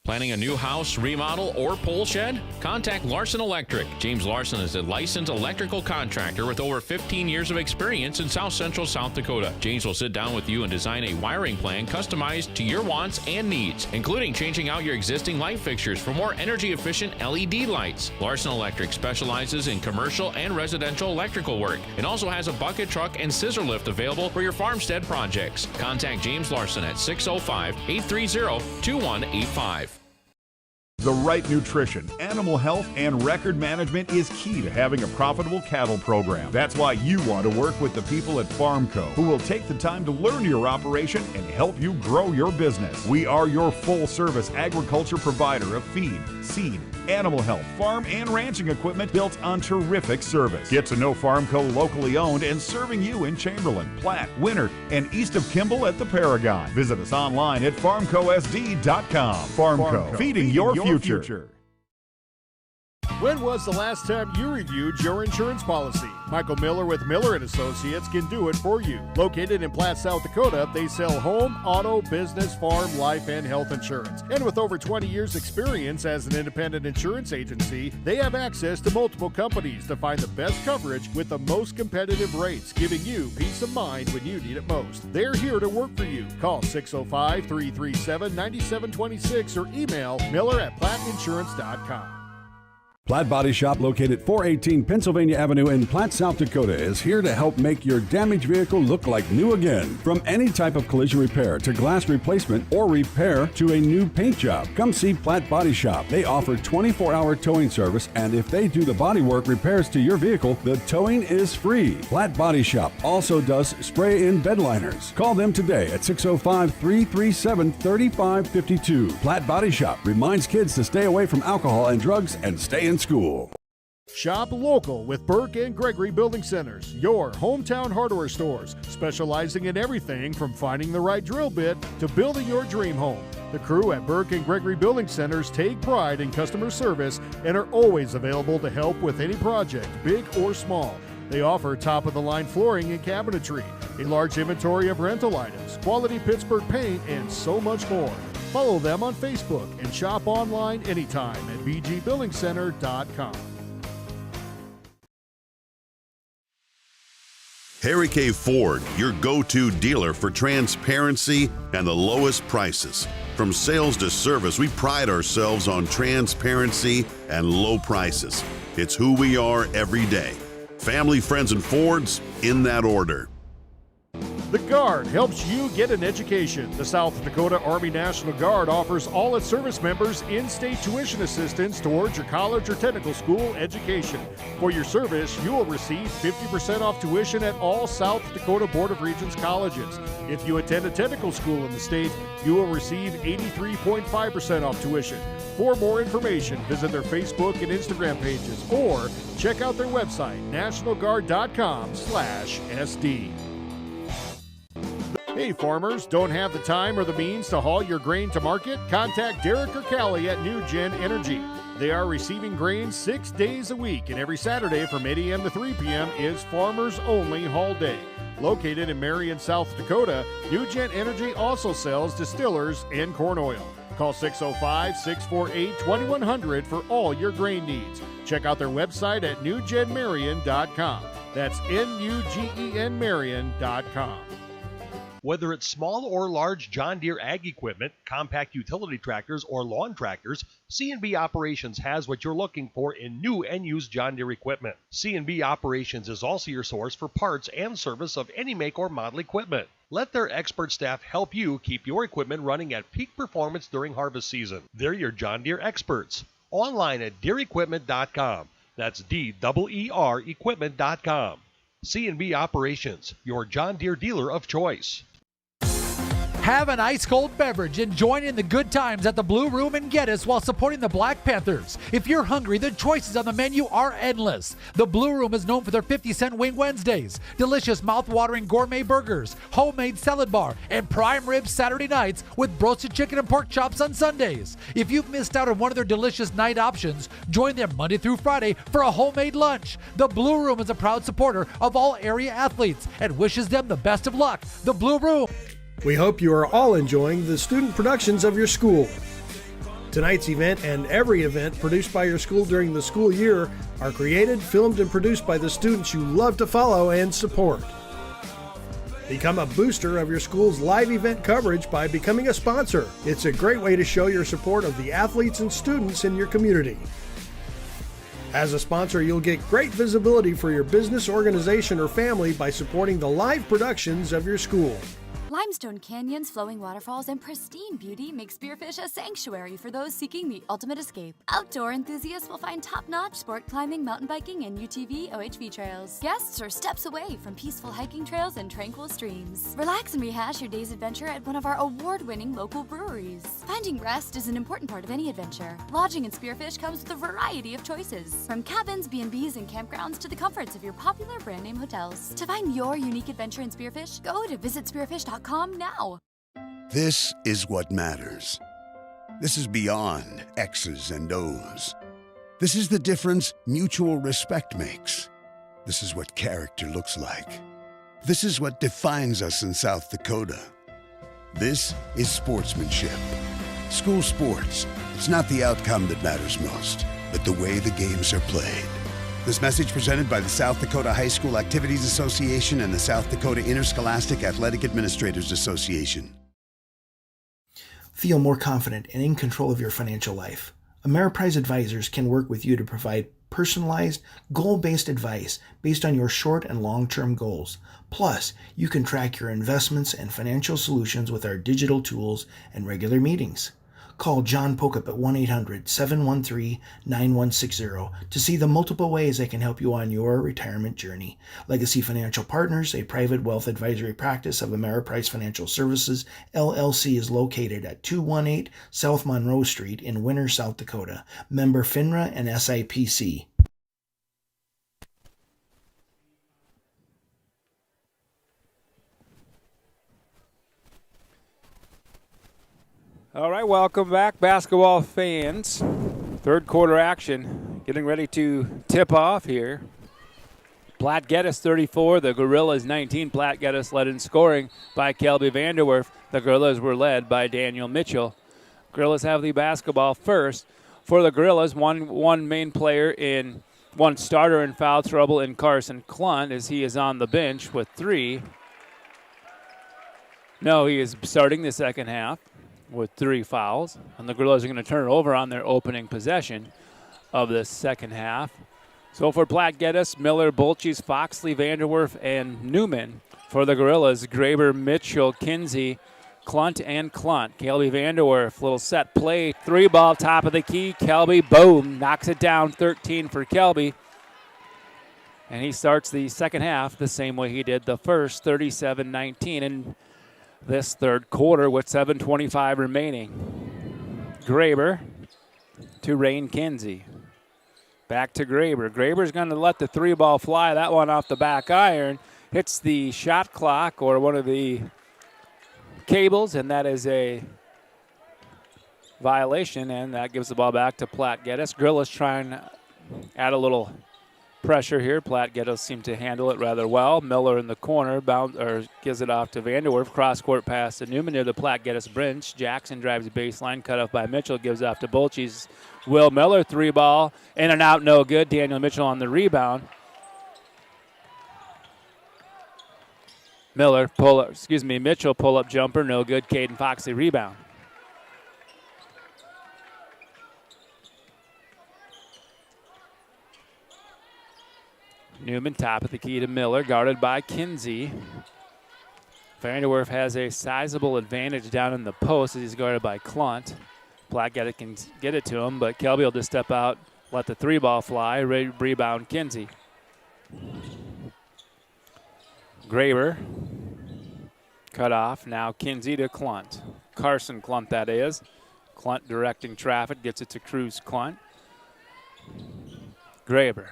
Planning a new house, remodel, or pole shed? Contact Larson Electric. James Larson is a licensed electrical contractor with over 15 years of experience in South Central South Dakota. James will sit down with you and design a wiring plan customized to your wants and needs, including changing out your existing light fixtures for more energy-efficient LED lights. Larson Electric specializes in commercial and residential electrical work and also has a bucket truck and scissor lift available for your farmstead projects. Contact James Larson at 605-830-2185. The right nutrition, animal health, and record management is key to having a profitable cattle program. That's why you want to work with the people at Farmco, who will take the time to learn your operation and help you grow your business. We are your full-service agriculture provider of feed, seed, animal health, farm, and ranching equipment built on terrific service. Get to know Farmco, locally owned and serving you in Chamberlain, Platte, Winter, and east of Kimball at the Paragon. Visit us online at farmcosd.com. Farmco, feeding your future. When was the last time you reviewed your insurance policy? Michael Miller with Miller & Associates can do it for you. Located in Platte, South Dakota, they sell home, auto, business, farm, life, and health insurance. And with over 20 years experience as an independent insurance agency, they have access to multiple companies to find the best coverage with the most competitive rates, giving you peace of mind when you need it most. They're here to work for you. Call 605-337-9726 or email miller@platteinsurance.com. Platte Body Shop, located 418 Pennsylvania Avenue in Platte, South Dakota, is here to help make your damaged vehicle look like new again. From any type of collision repair to glass replacement or repair to a new paint job, come see Platte Body Shop. They offer 24-hour towing service, and if they do the bodywork repairs to your vehicle, the towing is free. Platte Body Shop also does spray-in bed liners. Call them today at 605-337-3552. Platte Body Shop reminds kids to stay away from alcohol and drugs and stay in school. Shop local with Burke and Gregory Building Centers, your hometown hardware stores, specializing in everything from finding the right drill bit to building your dream home. The crew at Burke and Gregory Building Centers take pride in customer service and are always available to help with any project, big or small. They offer top-of-the-line flooring and cabinetry, a large inventory of rental items, quality Pittsburgh paint, and so much more. Follow them on Facebook and shop online anytime at bgbuildingcenter.com. Harry K. Ford, your go-to dealer for transparency and the lowest prices. From sales to service, we pride ourselves on transparency and low prices. It's who we are every day. Family, friends, and Fords, in that order. The Guard helps you get an education. The South Dakota Army National Guard offers all its service members in-state tuition assistance towards your college or technical school education. For your service, you will receive 50% off tuition at all South Dakota Board of Regents colleges. If you attend a technical school in the state, you will receive 83.5% off tuition. For more information, visit their Facebook and Instagram pages or check out their website, nationalguard.com/SD. Hey farmers, don't have the time or the means to haul your grain to market? Contact Derek or Callie at New Gen Energy. They are receiving grain 6 days a week, and every Saturday from 8 a.m. to 3 p.m. is Farmers Only Haul Day. Located in Marion, South Dakota, New Gen Energy also sells distillers and corn oil. Call 605-648-2100 for all your grain needs. Check out their website at newgenmarion.com. That's N-U-G-E-N Marion.com. Whether it's small or large John Deere ag equipment, compact utility tractors, or lawn tractors, C&B Operations has what you're looking for in new and used John Deere equipment. C&B Operations is also your source for parts and service of any make or model equipment. Let their expert staff help you keep your equipment running at peak performance during harvest season. They're your John Deere experts. Online at DeereEquipment.com. That's D-E-E-R Equipment.com. C&B Operations, your John Deere dealer of choice. Have an ice-cold beverage and join in the good times at the Blue Room in Geddes while supporting the Black Panthers. If you're hungry, the choices on the menu are endless. The Blue Room is known for their 50-cent Wing Wednesdays, delicious mouth-watering gourmet burgers, homemade salad bar, and prime ribs Saturday nights with roasted chicken and pork chops on Sundays. If you've missed out on one of their delicious night options, join them Monday through Friday for a homemade lunch. The Blue Room is a proud supporter of all area athletes and wishes them the best of luck. The Blue Room. We hope you are all enjoying the student productions of your school. Tonight's event and every event produced by your school during the school year are created, filmed, and produced by the students you love to follow and support. Become a booster of your school's live event coverage by becoming a sponsor. It's a great way to show your support of the athletes and students in your community. As a sponsor, you'll get great visibility for your business, organization, or family by supporting the live productions of your school. Limestone canyons, flowing waterfalls, and pristine beauty make Spearfish a sanctuary for those seeking the ultimate escape. Outdoor enthusiasts will find top-notch sport climbing, mountain biking, and UTV OHV trails. Guests are steps away from peaceful hiking trails and tranquil streams. Relax and rehash your day's adventure at one of our award-winning local breweries. Finding rest is an important part of any adventure. Lodging in Spearfish comes with a variety of choices, from cabins, B&Bs, and campgrounds to the comforts of your popular brand-name hotels. To find your unique adventure in Spearfish, go to visitspearfish.com now. This is what matters. This is beyond X's and O's. This is the difference mutual respect makes. This is what character looks like. This is what defines us in South Dakota. This is sportsmanship. School sports. It's not the outcome that matters most, but the way the games are played. This message presented by the South Dakota High School Activities Association and the South Dakota Interscholastic Athletic Administrators Association. Feel more confident and in control of your financial life. Ameriprise advisors can work with you to provide personalized, goal-based advice based on your short and long-term goals. Plus, you can track your investments and financial solutions with our digital tools and regular meetings. Call John Pokup at 1-800-713-9160 to see the multiple ways they can help you on your retirement journey. Legacy Financial Partners, a private wealth advisory practice of Ameriprise Financial Services, LLC, is located at 218 South Monroe Street in Winter, South Dakota. Member FINRA and SIPC. All right, welcome back, basketball fans. Third quarter action, getting ready to tip off here. Platte-Geddes 34, the Gorillas 19. Platte-Geddes led in scoring by Kelby Vanderwerf. The Gorillas were led by Daniel Mitchell. Gorillas have the basketball first. For the Gorillas, one main player one starter in foul trouble in Carson Clunt, as he is on the bench with 3. No, he is starting the second half with 3 fouls, and the Gorillas are going to turn it over on their opening possession of the second half. So for Platte-Geddes, Miller, Bolches, Foxley, Vanderwerf, and Newman. For the Gorillas, Graber, Mitchell, Kinsey, Clunt, and Clunt. Kelby Vanderwerf, little set play, 3-ball, top of the key. Kelby, boom, knocks it down, 13 for Kelby. And he starts the second half the same way he did the first, 37-19. And this third quarter with 7:25 remaining. Graber to Rain Kinsey. Back to Graber. Graber's going to let the 3-ball fly. That one off the back iron. Hits the shot clock or one of the cables, and that is a violation, and that gives the ball back to Platte-Geddes. Gorillas trying to add a little pressure here. Platte-Geddes seem to handle it rather well. Miller in the corner gives it off to Vanderwerf. Cross-court pass to Newman near the Platte-Geddes bench. Jackson drives the baseline, cut off by Mitchell, gives off to Bolches. Will Miller, 3-ball, in and out, no good. Daniel Mitchell on the rebound. Mitchell pull-up jumper, no good. Caden Foxley rebound. Newman, top of the key to Miller, guarded by Kinsey. Vanderwerf has a sizable advantage down in the post as he's guarded by Clunt. Platte-Geddes can get it to him, but Kelby will just step out, let the 3-ball fly, rebound Kinsey. Graber Cut off. Now Kinsey to Klunt. Carson Klunt, that is. Klunt directing traffic. Gets it to Cruz Klunt. Graber.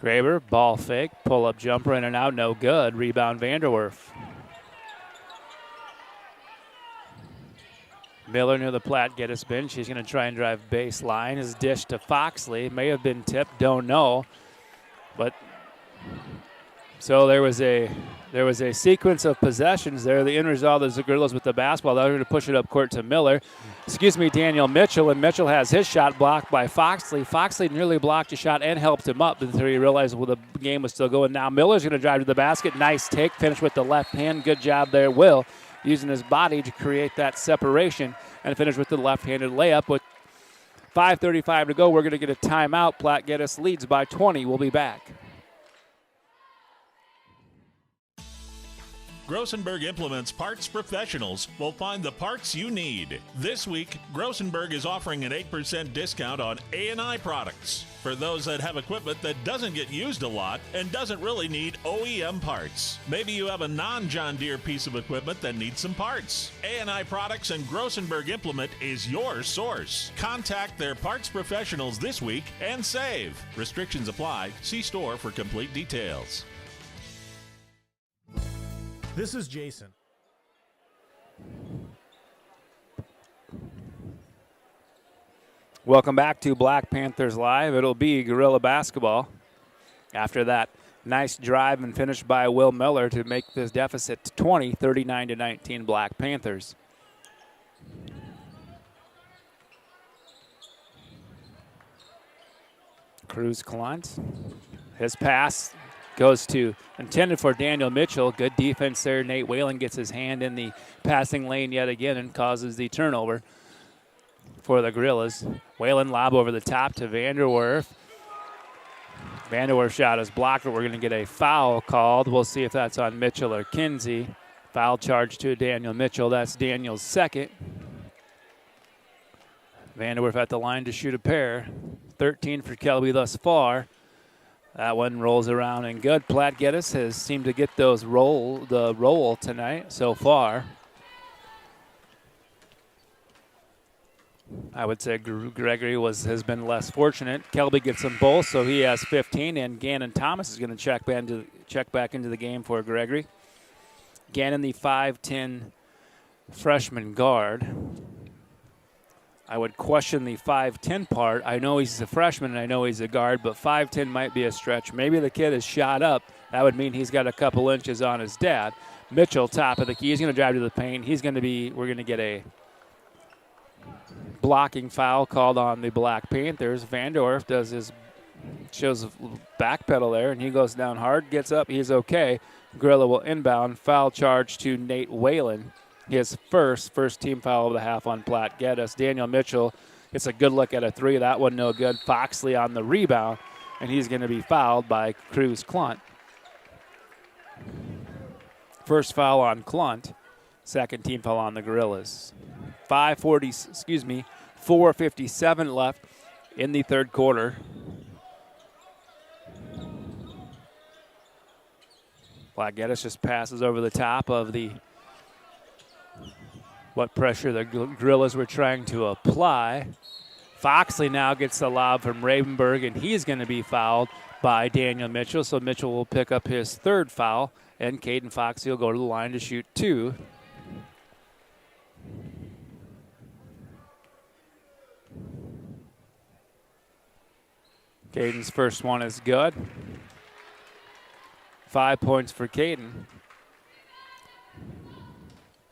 Graber, ball fake. Pull-up jumper in and out. No good. Rebound Vanderwerf. Miller near the Platte-Geddes bench. She's going to try and drive baseline. His dish to Foxley. May have been tipped. Don't know. But so there was a sequence of possessions there. The end result is the Gorillas with the basketball. They're going to push it up court to Miller. Daniel Mitchell. And Mitchell has his shot blocked by Foxley. Foxley nearly blocked a shot and helped him up until he realized the game was still going. Now Miller's going to drive to the basket. Nice take. Finish with the left hand. Good job there, Will. Using his body to create that separation and finish with the left-handed layup. With 5:35 to go, we're going to get a timeout. Platte-Geddes leads by 20. We'll be back. Grossenberg Implements parts professionals will find the parts you need. This week, Grossenberg is offering an 8% discount on A&I products for those that have equipment that doesn't get used a lot and doesn't really need OEM parts. Maybe you have a non-John Deere piece of equipment that needs some parts. A&I Products and Grossenberg Implement is your source. Contact their parts professionals this week and save. Restrictions apply. See store for complete details. This is Jason. Welcome back to Black Panthers Live. It'll be Gorilla basketball after that nice drive and finish by Will Miller to make this deficit 20, 39-19 Black Panthers. Cruz Klunt. His pass goes to, intended for Daniel Mitchell. Good defense there. Nate Whalen gets his hand in the passing lane yet again and causes the turnover for the Gorillas. Whalen lob over the top to Vanderwerf. Vanderwerf shot is blocked, but we're going to get a foul called. We'll see if that's on Mitchell or Kinsey. Foul charge to Daniel Mitchell. That's Daniel's second. Vanderwerf at the line to shoot a pair. 13 for Kelby thus far. That one rolls around and good. Platte-Geddes has seemed to get the roll tonight so far. I would say Gregory has been less fortunate. Kelby gets them both, so he has 15, and Gannon Thomas is going to check back into the game for Gregory. Gannon, the 5'10 freshman guard. I would question the 5'10 part. I know he's a freshman and I know he's a guard, but 5'10 might be a stretch. Maybe the kid is shot up. That would mean he's got a couple inches on his dad. Mitchell, top of the key. He's going to drive to the paint. We're going to get a blocking foul called on the Black Panthers. Vanderwerf shows a back pedal there, and he goes down hard, gets up. He's okay. Gorilla will inbound. Foul charge to Nate Whalen. His first team foul of the half on Platte-Geddes. Daniel Mitchell gets a good look at a three. That one no good. Foxley on the rebound, and he's going to be fouled by Cruz Klunt. First foul on Klunt. Second team foul on the Gorillas. 4:57 left in the third quarter. Platte-Geddes just passes over the top of what pressure the Gorillas were trying to apply. Foxley now gets the lob from Ravenberg, and he's going to be fouled by Daniel Mitchell. So Mitchell will pick up his third foul, and Caden Foxley will go to the line to shoot two. Caden's first one is good. 5 points for Caden.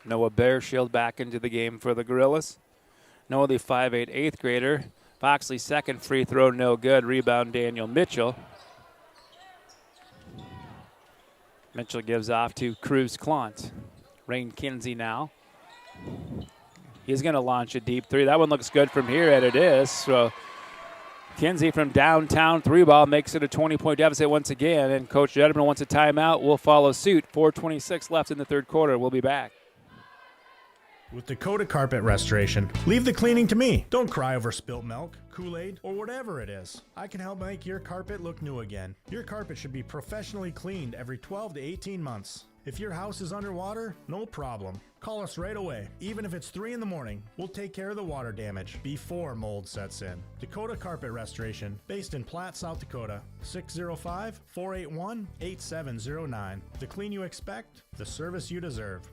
Noah Bearshield back into the game for the Gorillas. Noah, the 5'8", eighth grader. Foxley's second free throw, no good. Rebound, Daniel Mitchell. Mitchell gives off to Cruz Klunt. Rain Kinsey now. He's going to launch a deep three. That one looks good from here, and it is. So Kinsey from downtown three ball makes it a 20-point deficit once again, and Coach Jetterman wants a timeout. We'll follow suit. 4:26 left in the third quarter. We'll be back. With Dakota Carpet Restoration, leave the cleaning to me. Don't cry over spilt milk, Kool-Aid, or whatever it is. I can help make your carpet look new again. Your carpet should be professionally cleaned every 12 to 18 months. If your house is underwater, no problem. Call us right away. Even if it's 3 in the morning, we'll take care of the water damage before mold sets in. Dakota Carpet Restoration, based in Platte, South Dakota. 605-481-8709. The clean you expect, the service you deserve.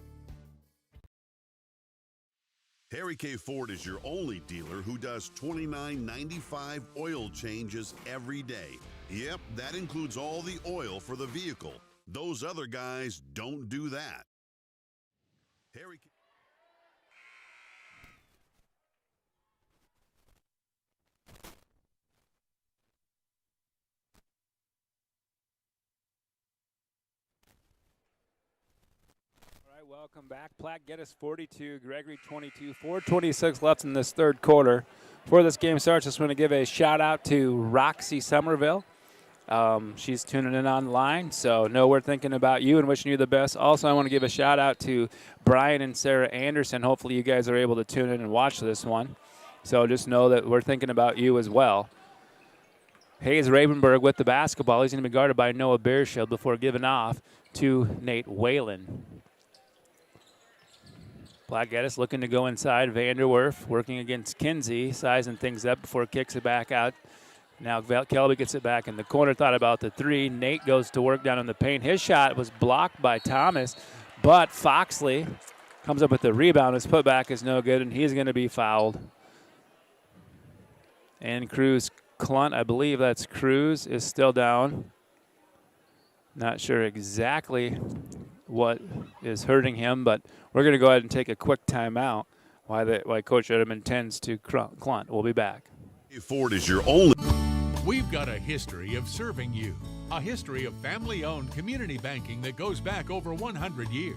Harry K. Ford is your only dealer who does $29.95 oil changes every day. Yep, that includes all the oil for the vehicle. Those other guys don't do that. Harry K. All right, welcome back. Platte-Geddes 42, Gregory 22, 4:26 left in this third quarter. Before this game starts, just want to give a shout out to Roxy Somerville. She's tuning in online, so know we're thinking about you and wishing you the best. Also, I want to give a shout out to Brian and Sarah Anderson. Hopefully you guys are able to tune in and watch this one. So just know that we're thinking about you as well. Hayes Ravenberg with the basketball. He's going to be guarded by Noah Bearshield before giving off to Nate Whalen. Platte-Geddes looking to go inside. Vanderwerf working against Kinsey, sizing things up before kicks it back out. Now Kelby gets it back in the corner, thought about the three. Nate goes to work down in the paint. His shot was blocked by Thomas, but Foxley comes up with the rebound. His putback is no good, and he's going to be fouled. And Cruz Clunt, I believe that's Cruz, is still down. Not sure exactly what is hurting him, but we're going to go ahead and take a quick timeout while Coach Edelman tends to Clunt. We'll be back. Ford is your only. We've got a history of serving you, a history of family-owned community banking that goes back over 100 years.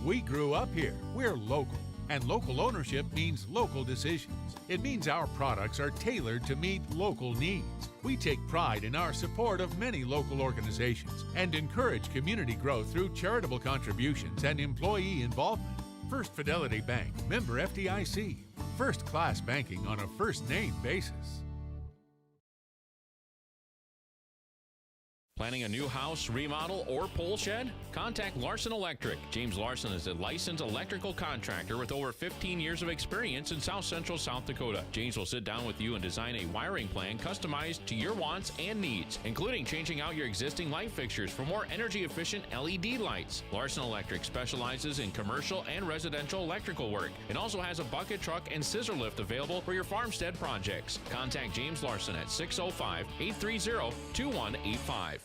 We grew up here. We're local, and local ownership means local decisions. It means our products are tailored to meet local needs. We take pride in our support of many local organizations and encourage community growth through charitable contributions and employee involvement. First Fidelity Bank, member FDIC. First-class banking on a first-name basis. Planning a new house, remodel, or pole shed? Contact Larson Electric. James Larson is a licensed electrical contractor with over 15 years of experience in South Central South Dakota. James will sit down with you and design a wiring plan customized to your wants and needs, including changing out your existing light fixtures for more energy-efficient LED lights. Larson Electric specializes in commercial and residential electrical work. It also has a bucket truck and scissor lift available for your farmstead projects. Contact James Larson at 605-830-2185.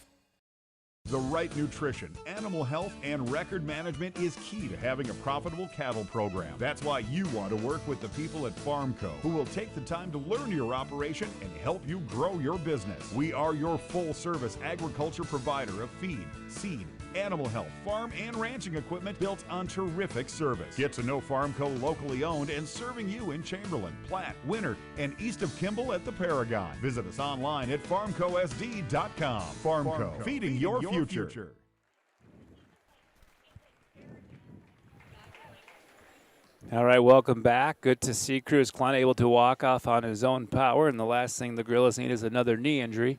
The right nutrition, animal health, and record management is key to having a profitable cattle program. That's why you want to work with the people at FarmCo, who will take the time to learn your operation and help you grow your business. We are your full-service agriculture provider of feed, seed, animal health, farm, and ranching equipment built on terrific service. Get to know FarmCo locally owned and serving you in Chamberlain, Platte, Winter, and east of Kimball at the Paragon. Visit us online at farmcosd.com. FarmCo, feeding your future. All right, welcome back. Good to see Cruz Clunt able to walk off on his own power, and the last thing the Gorillas need is another knee injury.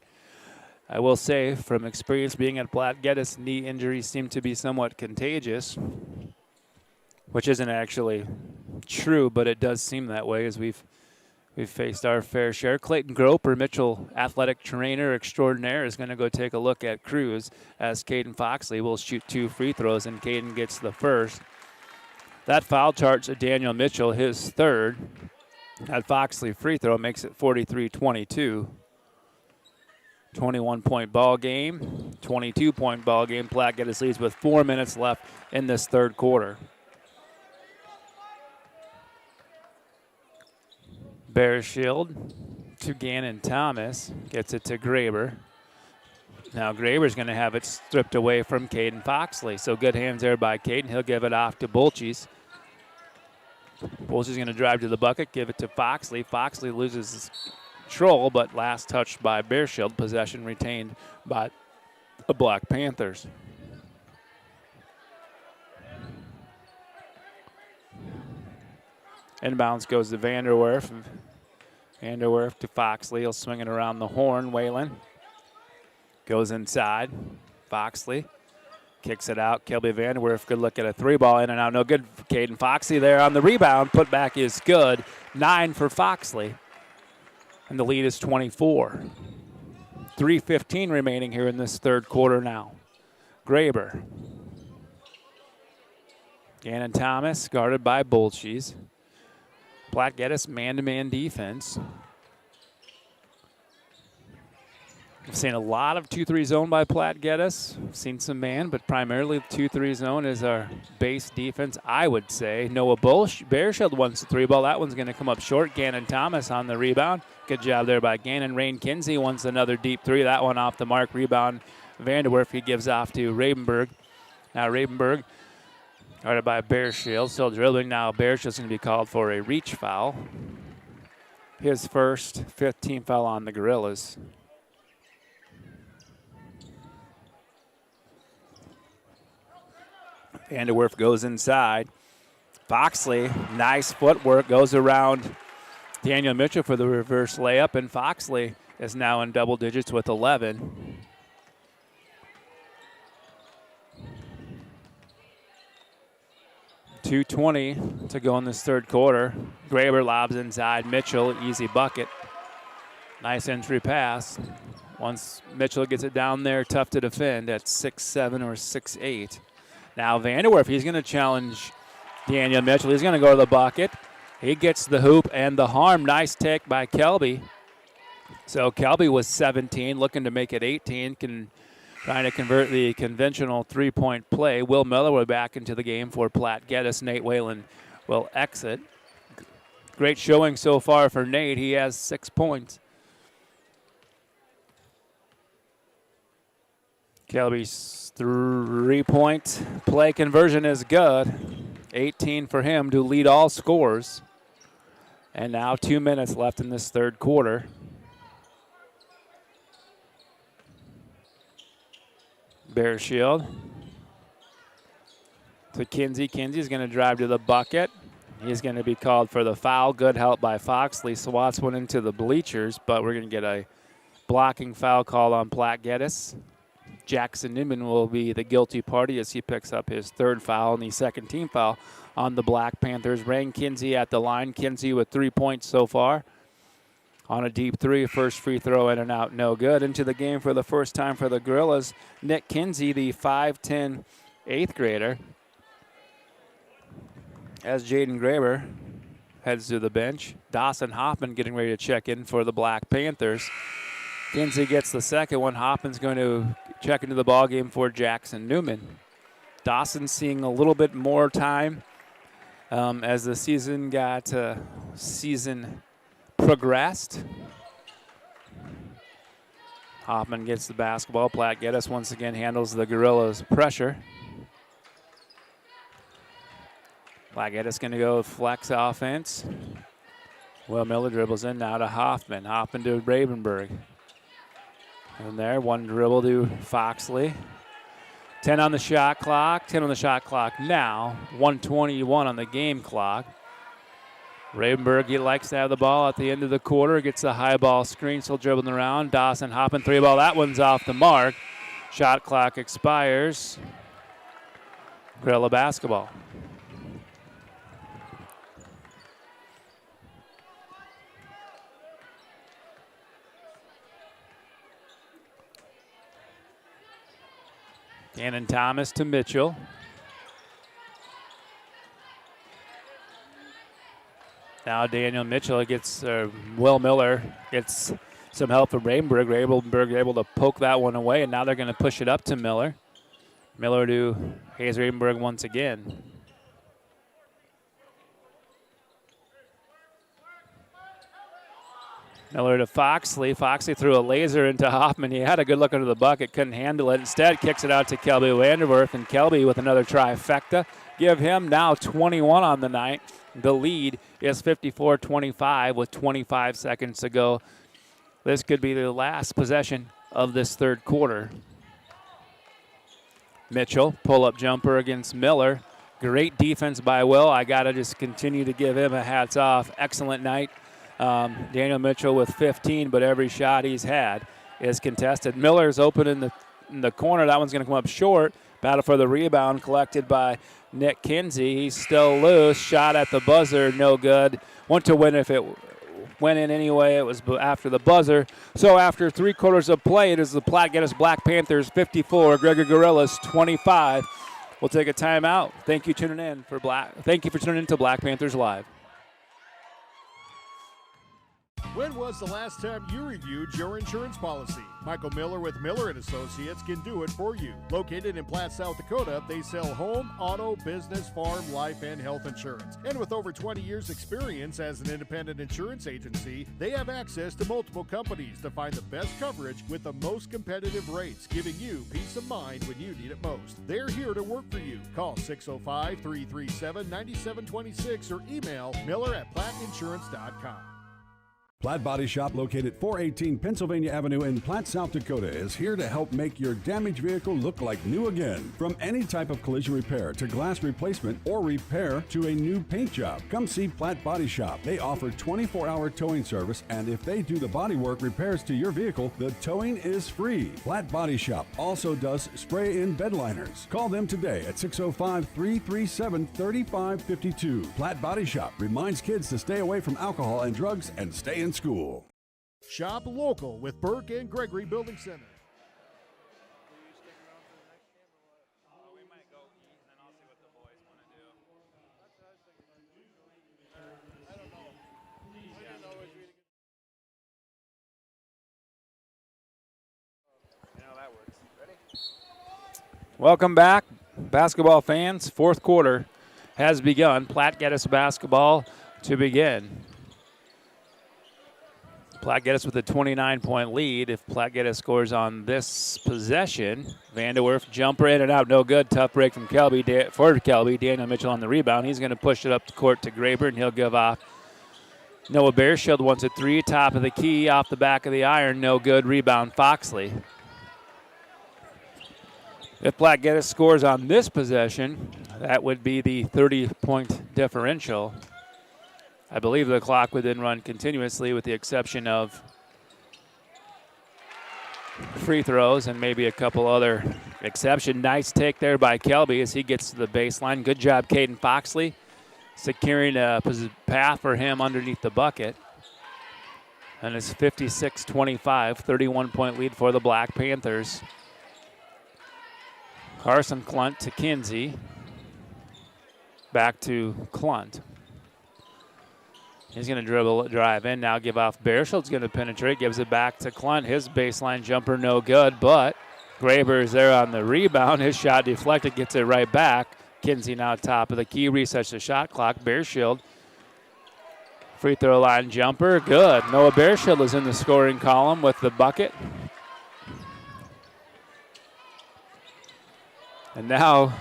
I will say, from experience being at Platte-Geddes, knee injuries seem to be somewhat contagious, which isn't actually true, but it does seem that way as we've faced our fair share. Clayton Groper, Mitchell athletic trainer extraordinaire, is going to go take a look at Cruz as Caden Foxley will shoot 2 free throws, and Caden gets the first. That foul charge of Daniel Mitchell, his third. That Foxley free throw makes it 43-22. 21-point ball game, 22-point ball game. Platte-Geddes leads with 4 minutes left in this third quarter. Bearshield to Gannon Thomas, gets it to Graber. Now Graber's going to have it stripped away from Caden Foxley. So good hands there by Caden. He'll give it off to Bulchis. Bulchis going to drive to the bucket, give it to Foxley. Foxley loses his control, but last touched by Bearshield. Possession retained by the Black Panthers. Inbounds goes to Vanderwerf. Vanderwerf to Foxley. He'll swing it around the horn. Whalen goes inside. Foxley Kicks it out. Kelby Vanderwerf, good look at a 3-ball in and out. No good for Caden Foxley there on the rebound. Put back is good. 9 for Foxley. And the lead is 24. 3:15 remaining here in this third quarter now. Graber. Gannon Thomas guarded by Bolshies. Platte-Geddes man-to-man defense. We've seen a lot of 2-3 zone by Platte-Geddes. Seen some man, but primarily 2-3 zone is our base defense, I would say. Noah Bearshield wants the 3-ball. That one's going to come up short. Gannon Thomas on the rebound. Good job there by Gannon. Rain Kinsey wants another deep 3. That one off the mark. Rebound Vanderwerf. He gives off to Ravenberg. Now Ravenberg guarded by Bearshield. Still dribbling now. Bearshield's going to be called for a reach foul. His first 15th foul on the Gorillas. Vanderwerf goes inside. Foxley, nice footwork, goes around Daniel Mitchell for the reverse layup, and Foxley is now in double digits with 11. .220 to go in this third quarter. Graber lobs inside. Mitchell, easy bucket. Nice entry pass. Once Mitchell gets it down there, tough to defend at 6'7" or 6'8". Now Vanderwerf, he's going to challenge Daniel Mitchell. He's going to go to the bucket. He gets the hoop and the harm. Nice take by Kelby. So Kelby was 17, looking to make it 18. Trying to convert the conventional three-point play. Will Miller will back into the game for Platte-Geddes. Nate Whalen will exit. Great showing so far for Nate. He has 6 points. Kelby's 3-point play conversion is good. 18 for him to lead all scores. And now 2 minutes left in this third quarter. Bearshield to Kinsey. Kinsey's going to drive to the bucket. He's going to be called for the foul. Good help by Foxley. Swats went into the bleachers, but we're going to get a blocking foul call on Platte-Geddes. Jackson Newman will be the guilty party as he picks up his third foul and the second team foul on the Black Panthers. Rain Kinsey at the line. Kinsey with 3 points so far. On a deep 3, first free throw in and out, no good. Into the game for the first time for the Gorillas, Nick Kinsey, the 5'10" 8th grader. As Jaden Graber heads to the bench. Dawson Hoffman getting ready to check in for the Black Panthers. Kinsey gets the second one. Hoffman's going to check into the ballgame for Jackson Newman. Dawson seeing a little bit more time as the season progressed. Hoffman gets the basketball. Platte-Geddes once again handles the Gorillas' pressure. Platte-Geddes going to go flex offense. Will Miller dribbles in now to Hoffman. Hoffman to Ravenberg. And there, one dribble to Foxley. 10 on the shot clock. 10 on the shot clock now. 1:21 on the game clock. Ravenberg, he likes to have the ball at the end of the quarter. Gets a high ball screen, still dribbling around. Dawson Hoffman, 3-ball. That one's off the mark. Shot clock expires. Gorilla basketball. Gannon Thomas to Mitchell. Now Daniel Mitchell gets, Will Miller gets some help from Ravenberg. Ravenberg able to poke that one away, and now they're going to push it up to Miller. Miller to Hayes Ravenberg once again. Miller to Foxley. Foxley threw a laser into Hoffman. He had a good look under the bucket, couldn't handle it. Instead, kicks it out to Kelby Vanderwerf, and Kelby with another trifecta. Give him now 21 on the night. The lead is 54-25 with 25 seconds to go. This could be the last possession of this third quarter. Mitchell, pull-up jumper against Miller. Great defense by Will. I got to just continue to give him a hats off. Excellent night. Daniel Mitchell with 15, but every shot he's had is contested. Miller's open in the in the corner. That one's going to come up short. Battle for the rebound collected by Nick Kinsey. He's still loose. Shot at the buzzer, no good. Want to win if it went in anyway. It was after the buzzer. So after 3 quarters of play, it is the Platte-Geddes Black Panthers 54, Gregory Gorillas 25. We'll take a timeout. Thank you for tuning in to Black Panthers Live. When was the last time you reviewed your insurance policy? Michael Miller with Miller & Associates can do it for you. Located in Platte, South Dakota, they sell home, auto, business, farm, life, and health insurance. And with over 20 years experience as an independent insurance agency, they have access to multiple companies to find the best coverage with the most competitive rates, giving you peace of mind when you need it most. They're here to work for you. Call 605-337-9726 or email miller@platteinsurance.com. Platte Body Shop, located 418 Pennsylvania Avenue in Platte, South Dakota, is here to help make your damaged vehicle look like new again. From any type of collision repair to glass replacement or repair to a new paint job, come see Platte Body Shop. They offer 24-hour towing service, and if they do the bodywork repairs to your vehicle, the towing is free. Platte Body Shop also does spray-in bed liners. Call them today at 605-337-3552. Platte Body Shop reminds kids to stay away from alcohol and drugs and stay in school. Shop local with Burke and Gregory Building Center. Welcome back, basketball fans. 4th quarter has begun. Platte-Geddes basketball to begin. Platte-Geddes with a 29-point lead. If Platte-Geddes scores on this possession, Vanderwerf jumper in and out, no good. Tough break from Kelby for Kelby. Daniel Mitchell on the rebound. He's going to push it up the court to Graber, and he'll give off. Noah Bearshield wants a 3, top of the key, off the back of the iron, no good. Rebound Foxley. If Platte-Geddes scores on this possession, that would be the 30-point differential. I believe the clock would then run continuously with the exception of free throws and maybe a couple other exceptions. Nice take there by Kelby as he gets to the baseline. Good job, Caden Foxley, securing a path for him underneath the bucket. And it's 56-25, 31-point lead for the Black Panthers. Carson Klunt to Kinsey. Back to Klunt. He's going to drive in now, give off. Bearshield's going to penetrate, gives it back to Klunt. His baseline jumper no good, but Graber is there on the rebound. His shot deflected, gets it right back. Kinsey now top of the key, resets the shot clock. Bearshield, free throw line jumper, good. Noah Bearshield is in the scoring column with the bucket. And now a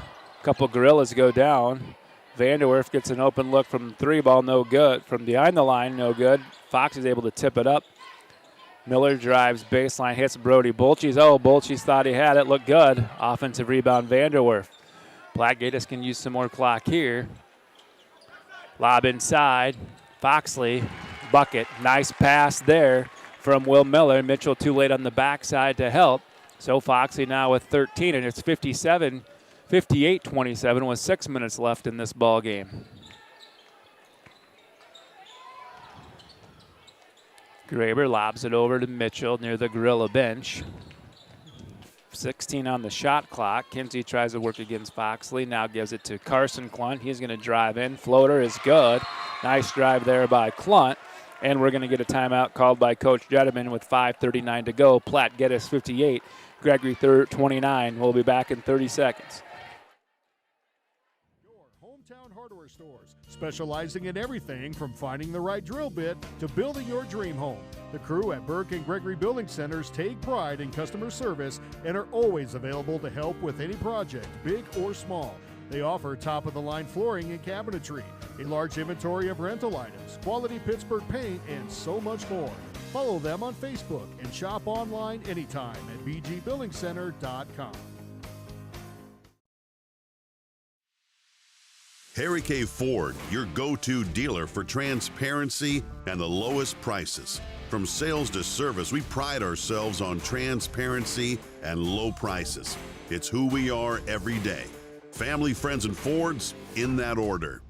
couple Gorillas go down. Vanderwerf gets an open look from the 3-ball, no good. From behind the line, no good. Fox is able to tip it up. Miller drives baseline, hits Brody Bolches. Oh, Bolches thought he had it, looked good. Offensive rebound, Vanderwerf. Platte-Geddes can use some more clock here. Lob inside. Foxley, bucket. Nice pass there from Will Miller. Mitchell too late on the backside to help. So Foxley now with 13, and it's 58-27 with 6 minutes left in this ball game. Graber lobs it over to Mitchell near the Gorilla bench. 16 on the shot clock. Kinsey tries to work against Foxley. Now gives it to Carson Klunt. He's going to drive in. Floater is good. Nice drive there by Klunt. And we're going to get a timeout called by Coach Jetterman with 5:39 to go. Platte-Geddes 58, Gregory 29. We'll be back in 30 seconds. Hometown hardware stores, specializing in everything from finding the right drill bit to building your dream home. The crew at Burke and Gregory Building Centers take pride in customer service and are always available to help with any project, big or small. They offer top-of-the-line flooring and cabinetry, a large inventory of rental items, quality Pittsburgh paint, and so much more. Follow them on Facebook and shop online anytime at bgbuildingcenter.com. Harry K. Ford, your go-to dealer for transparency and the lowest prices. From sales to service, we pride ourselves on transparency and low prices. It's who we are every day. Family, friends, and Fords, in that order.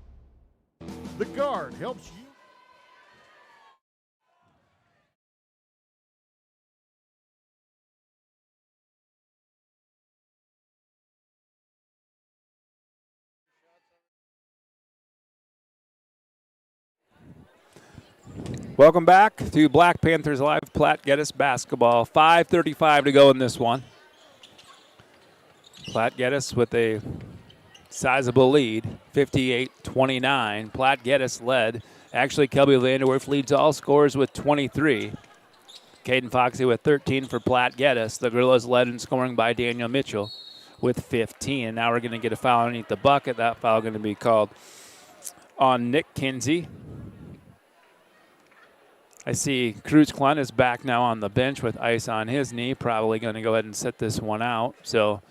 The Guard helps you. Welcome back to Black Panthers Live Platte-Geddes basketball. 5:35 to go in this one. Platte-Geddes with a sizable lead, 58-29. Platte-Geddes led. Actually, Kelby Vanderwerf leads all scorers with 23. Caden Foxy with 13 for Platte-Geddes. The Gorillas led in scoring by Daniel Mitchell with 15. Now we're going to get a foul underneath the bucket. That foul going to be called on Nick Kinsey. I see Cruz Clunt is back now on the bench with ice on his knee, probably going to go ahead and set this one out. So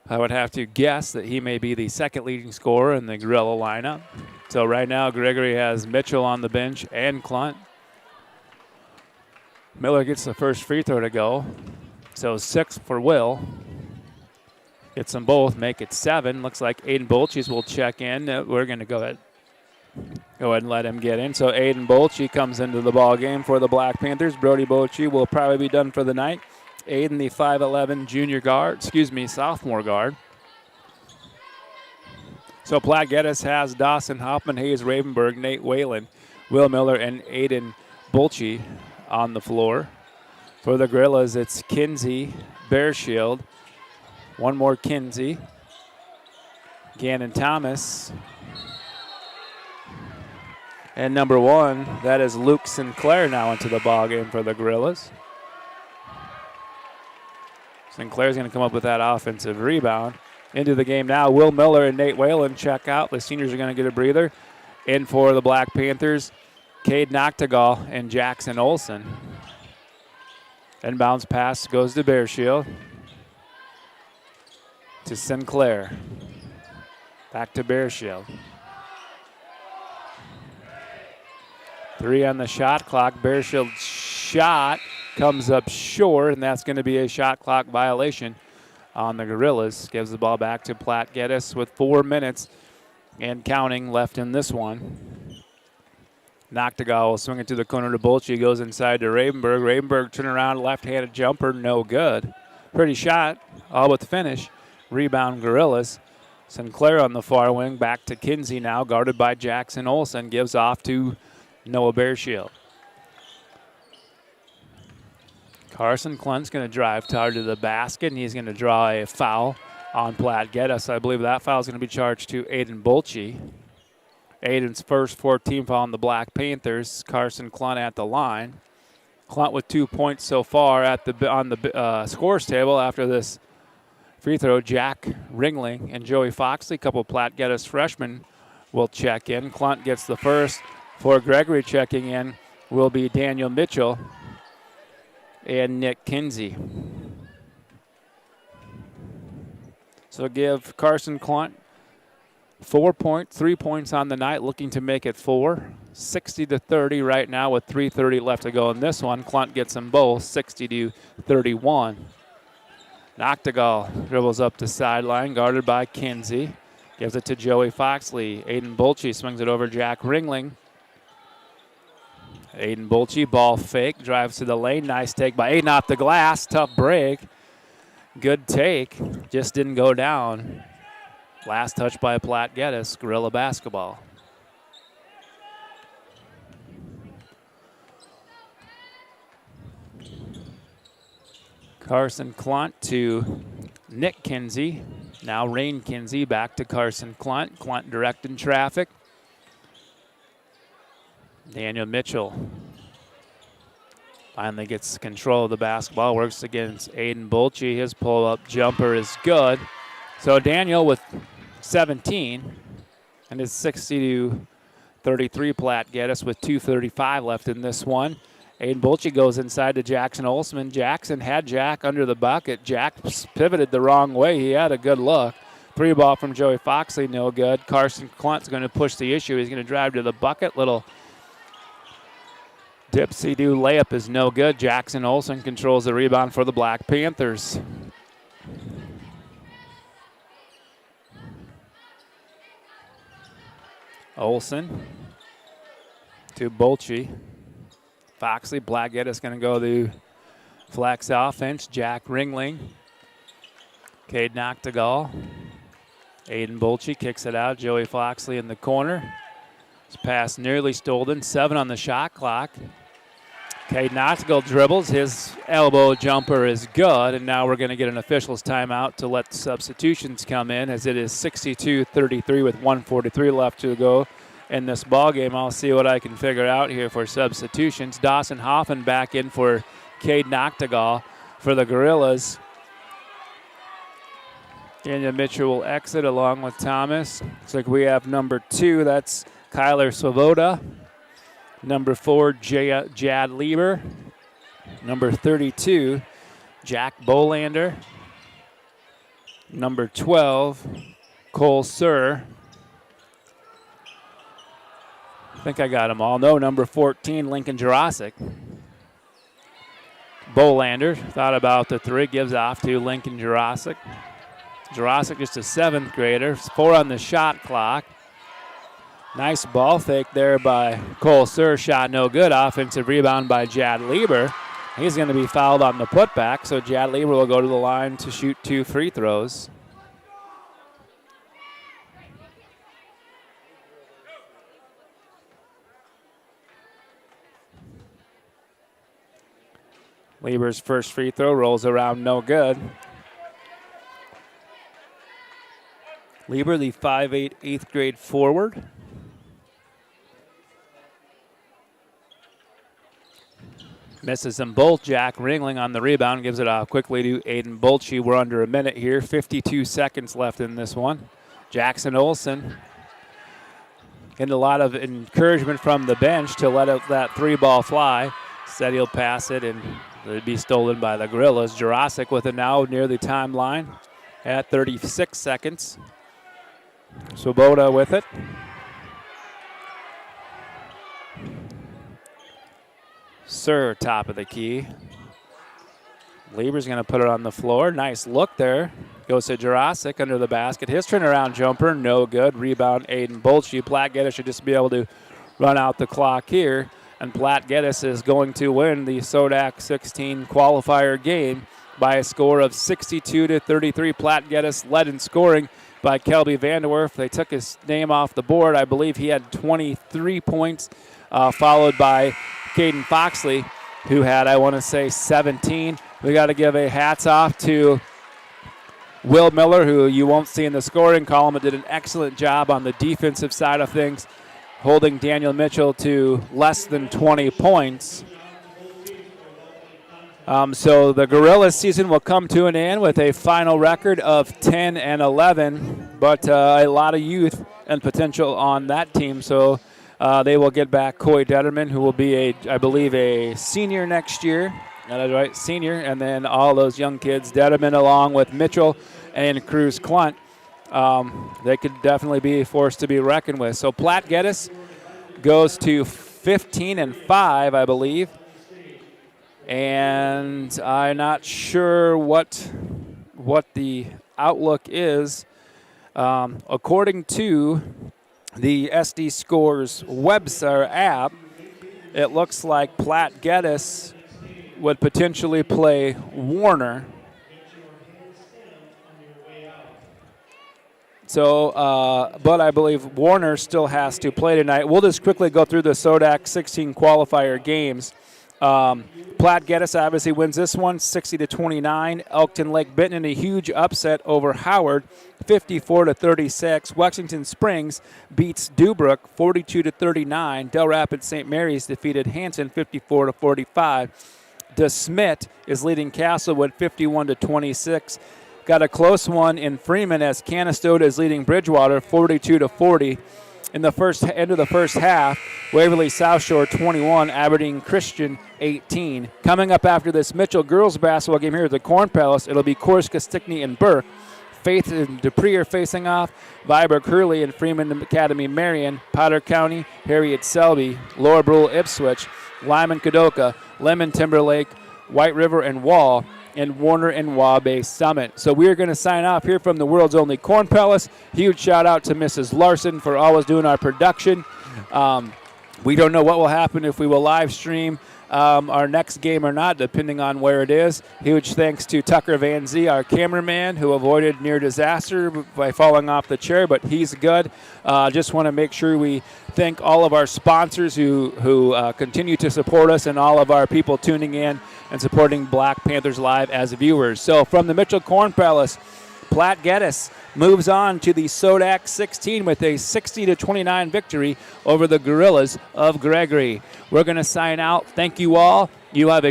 I would have to guess that he may be the second leading scorer in the Gorilla lineup. So right now Gregory has Mitchell on the bench and Clunt. Miller gets the first free throw to go. So 6 for Will. Gets them both, make it 7. Looks like Aiden Bolches will check in. We're going to go ahead and let him get in. So Aiden Bolche comes into the ball game for the Black Panthers. Brody Bolche will probably be done for the night. Aiden, the 5'11" sophomore guard. So Platte-Geddes has Dawson Hoffman, Hayes Ravenberg, Nate Whalen, Will Miller, and Aiden Bolche on the floor. For the Gorillas, it's Kinsey, Bearshield, one more Kinsey, Gannon Thomas, and number 1, that is Luke Sinclair now into the ball game for the Gorillas. Sinclair's going to come up with that offensive rebound. Into the game now, Will Miller and Nate Whalen check out. The seniors are going to get a breather. In for the Black Panthers, Cade Noctegal and Jackson Olsen. Inbounds pass goes to Bearshield. To Sinclair. Back to Bearshield. 3 on the shot clock. Bearshield's shot comes up short, and that's going to be a shot clock violation on the Gorillas. Gives the ball back to Platte-Geddes with 4 minutes and counting left in this one. Noctegal will swing it to the corner to Bolche. Goes inside to Ravenberg. Ravenberg turn around, left-handed jumper, no good. Pretty shot, all but the finish. Rebound Gorillas. Sinclair on the far wing, back to Kinsey now, guarded by Jackson Olsen. Gives off to Noah Bearshield. Carson Clunt's going to drive hard to the basket, and he's going to draw a foul on Platte-Geddes. I believe that foul is going to be charged to Aiden Bolche. Aiden's first 14 foul on the Black Panthers. Carson Clunt at the line. Clunt with 2 points so far on the scores table after this free throw. Jack Ringling and Joey Foxley, a couple of Platte-Geddes freshmen, will check in. Clunt gets the first. For Gregory checking in will be Daniel Mitchell and Nick Kinsey. So give Carson Clunt 3 points on the night, looking to make it 4. 60-30 right now with 3:30 left to go in this one. Clunt gets them both, 60-31. Noctegal dribbles up the sideline, guarded by Kinsey. Gives it to Joey Foxley. Aiden Bolche swings it over Jack Ringling. Aiden Bolche, ball fake, drives to the lane. Nice take by Aiden off the glass. Tough break. Good take. Just didn't go down. Last touch by Platte-Geddes. Gorilla basketball. Carson Clunt to Nick Kinsey. Now Rain Kinsey back to Carson Clunt. Clunt directing traffic. Daniel Mitchell finally gets control of the basketball, works against Aiden Bolche. His pull-up jumper is good. So Daniel with 17, and it's 60-33 Platte-Geddes with 2:35 left in this one. Aiden Bolche goes inside to Jackson Olsen. Jackson had Jack under the bucket. Jack pivoted the wrong way. He had a good look. Three ball from Joey Foxley, no good. Carson Klunt's going to push the issue. He's going to drive to the bucket. Little dipsy-do layup is no good. Jackson Olsen controls the rebound for the Black Panthers. Olsen to Bolche. Foxley, Platte-Geddes going to go to flex offense. Jack Ringling. Cade Noctegal. Aiden Bolche kicks it out. Joey Foxley in the corner. His pass nearly stolen. 7 on the shot clock. Cade Noctegal dribbles. His elbow jumper is good, and now we're going to get an official's timeout to let substitutions come in, as it is 62-33 with 1:43 left to go in this ball game. I'll see what I can figure out here for substitutions. Dawson Hoffman back in for Cade Noctegal for the Gorillas. Daniel Mitchell will exit along with Thomas. Looks like we have number 2. That's Kyler Svoboda. Number 4, Jad Lieber. Number 32, Jack Bolander. Number 12, Cole Sir. I think I got them all. No, number 14, Lincoln Jurasic. Bolander thought about the 3, gives off to Lincoln Jurasic. Jurasic just a 7th grader. 4 on the shot clock. Nice ball fake there by Cole Sir. Shot no good. Offensive rebound by Jad Lieber. He's going to be fouled on the putback, so Jad Lieber will go to the line to shoot 2 free throws. Lieber's first free throw rolls around no good. Lieber, the 5'8", 8th grade forward. Misses them both. Jack Ringling on the rebound, gives it off quickly to Aiden Bolche. We're under a minute here. 52 seconds left in this one. Jackson Olsen getting a lot of encouragement from the bench to let out that 3-ball fly. Said he'll pass it, and it'll be stolen by the Gorillas. Jurasic with it now near the timeline at 36 seconds. Svoboda with it. Sir, top of the key. Lieber's going to put it on the floor. Nice look there. Goes to Jurasic under the basket. His turnaround jumper, no good. Rebound, Aiden Bolche. Platte-Geddes should just be able to run out the clock here. And Platte-Geddes is going to win the SODAC 16 qualifier game by a score of 62-33. Platte-Geddes led in scoring by Kelby Vanderwerf. They took his name off the board. I believe he had 23 points, followed by Caden Foxley, who had, I want to say, 17. We got to give a hats off to Will Miller, who you won't see in the scoring column, but did an excellent job on the defensive side of things, holding Daniel Mitchell to less than 20 points. So the Gorillas season will come to an end with a final record of 10-11, but a lot of youth and potential on that team. So they will get back Coy Detterman, who will be, I believe, a senior next year. That's right, senior. And then all those young kids, Detterman along with Mitchell and Cruz Klunt, they could definitely be a force to be reckoned with. So Platte-Geddes goes to 15-5, I believe. And I'm not sure what the outlook is. According to the SD Scores website app, it looks like Platte-Geddes would potentially play Warner. So, but I believe Warner still has to play tonight. We'll just quickly go through the SODAC 16 qualifier games. Platte-Geddes obviously wins this one, 60-29. Elkton Lake Benton, a huge upset over Howard, 54-36. Washington Springs beats Dubrook, 42-39. Del Rapids St. Mary's defeated Hanson, 54-45. DeSmet is leading Castlewood, 51-26. Got a close one in Freeman as Canastota is leading Bridgewater, 42-40. In the end of the first half, Waverly South Shore 21, Aberdeen Christian 18. Coming up after this Mitchell girls basketball game here at the Corn Palace, it'll be Korska, Stickney, and Burke. Faith and Dupree are facing off. Viber Curley and Freeman Academy Marion, Potter County, Harriet Selby, Laura Brule Ipswich, Lyman Kadoka, Lemon Timberlake, White River and Wall, and Warner and Wabash Summit. So we're going to sign off here from the world's only Corn Palace. Huge shout out to Mrs. Larson for always doing our production. We don't know what will happen if we will live stream our next game or not, depending on where it is. Huge thanks to Tucker Van Zee, our cameraman, who avoided near disaster by falling off the chair, but he's good. Just want to make sure we thank all of our sponsors who continue to support us, and all of our people tuning in and supporting Black Panthers Live as viewers. So from the Mitchell Corn Palace, Platte-Geddes moves on to the Sodak 16 with a 60-29 victory over the Gorillas of Gregory. We're going to sign out. Thank you all. You have a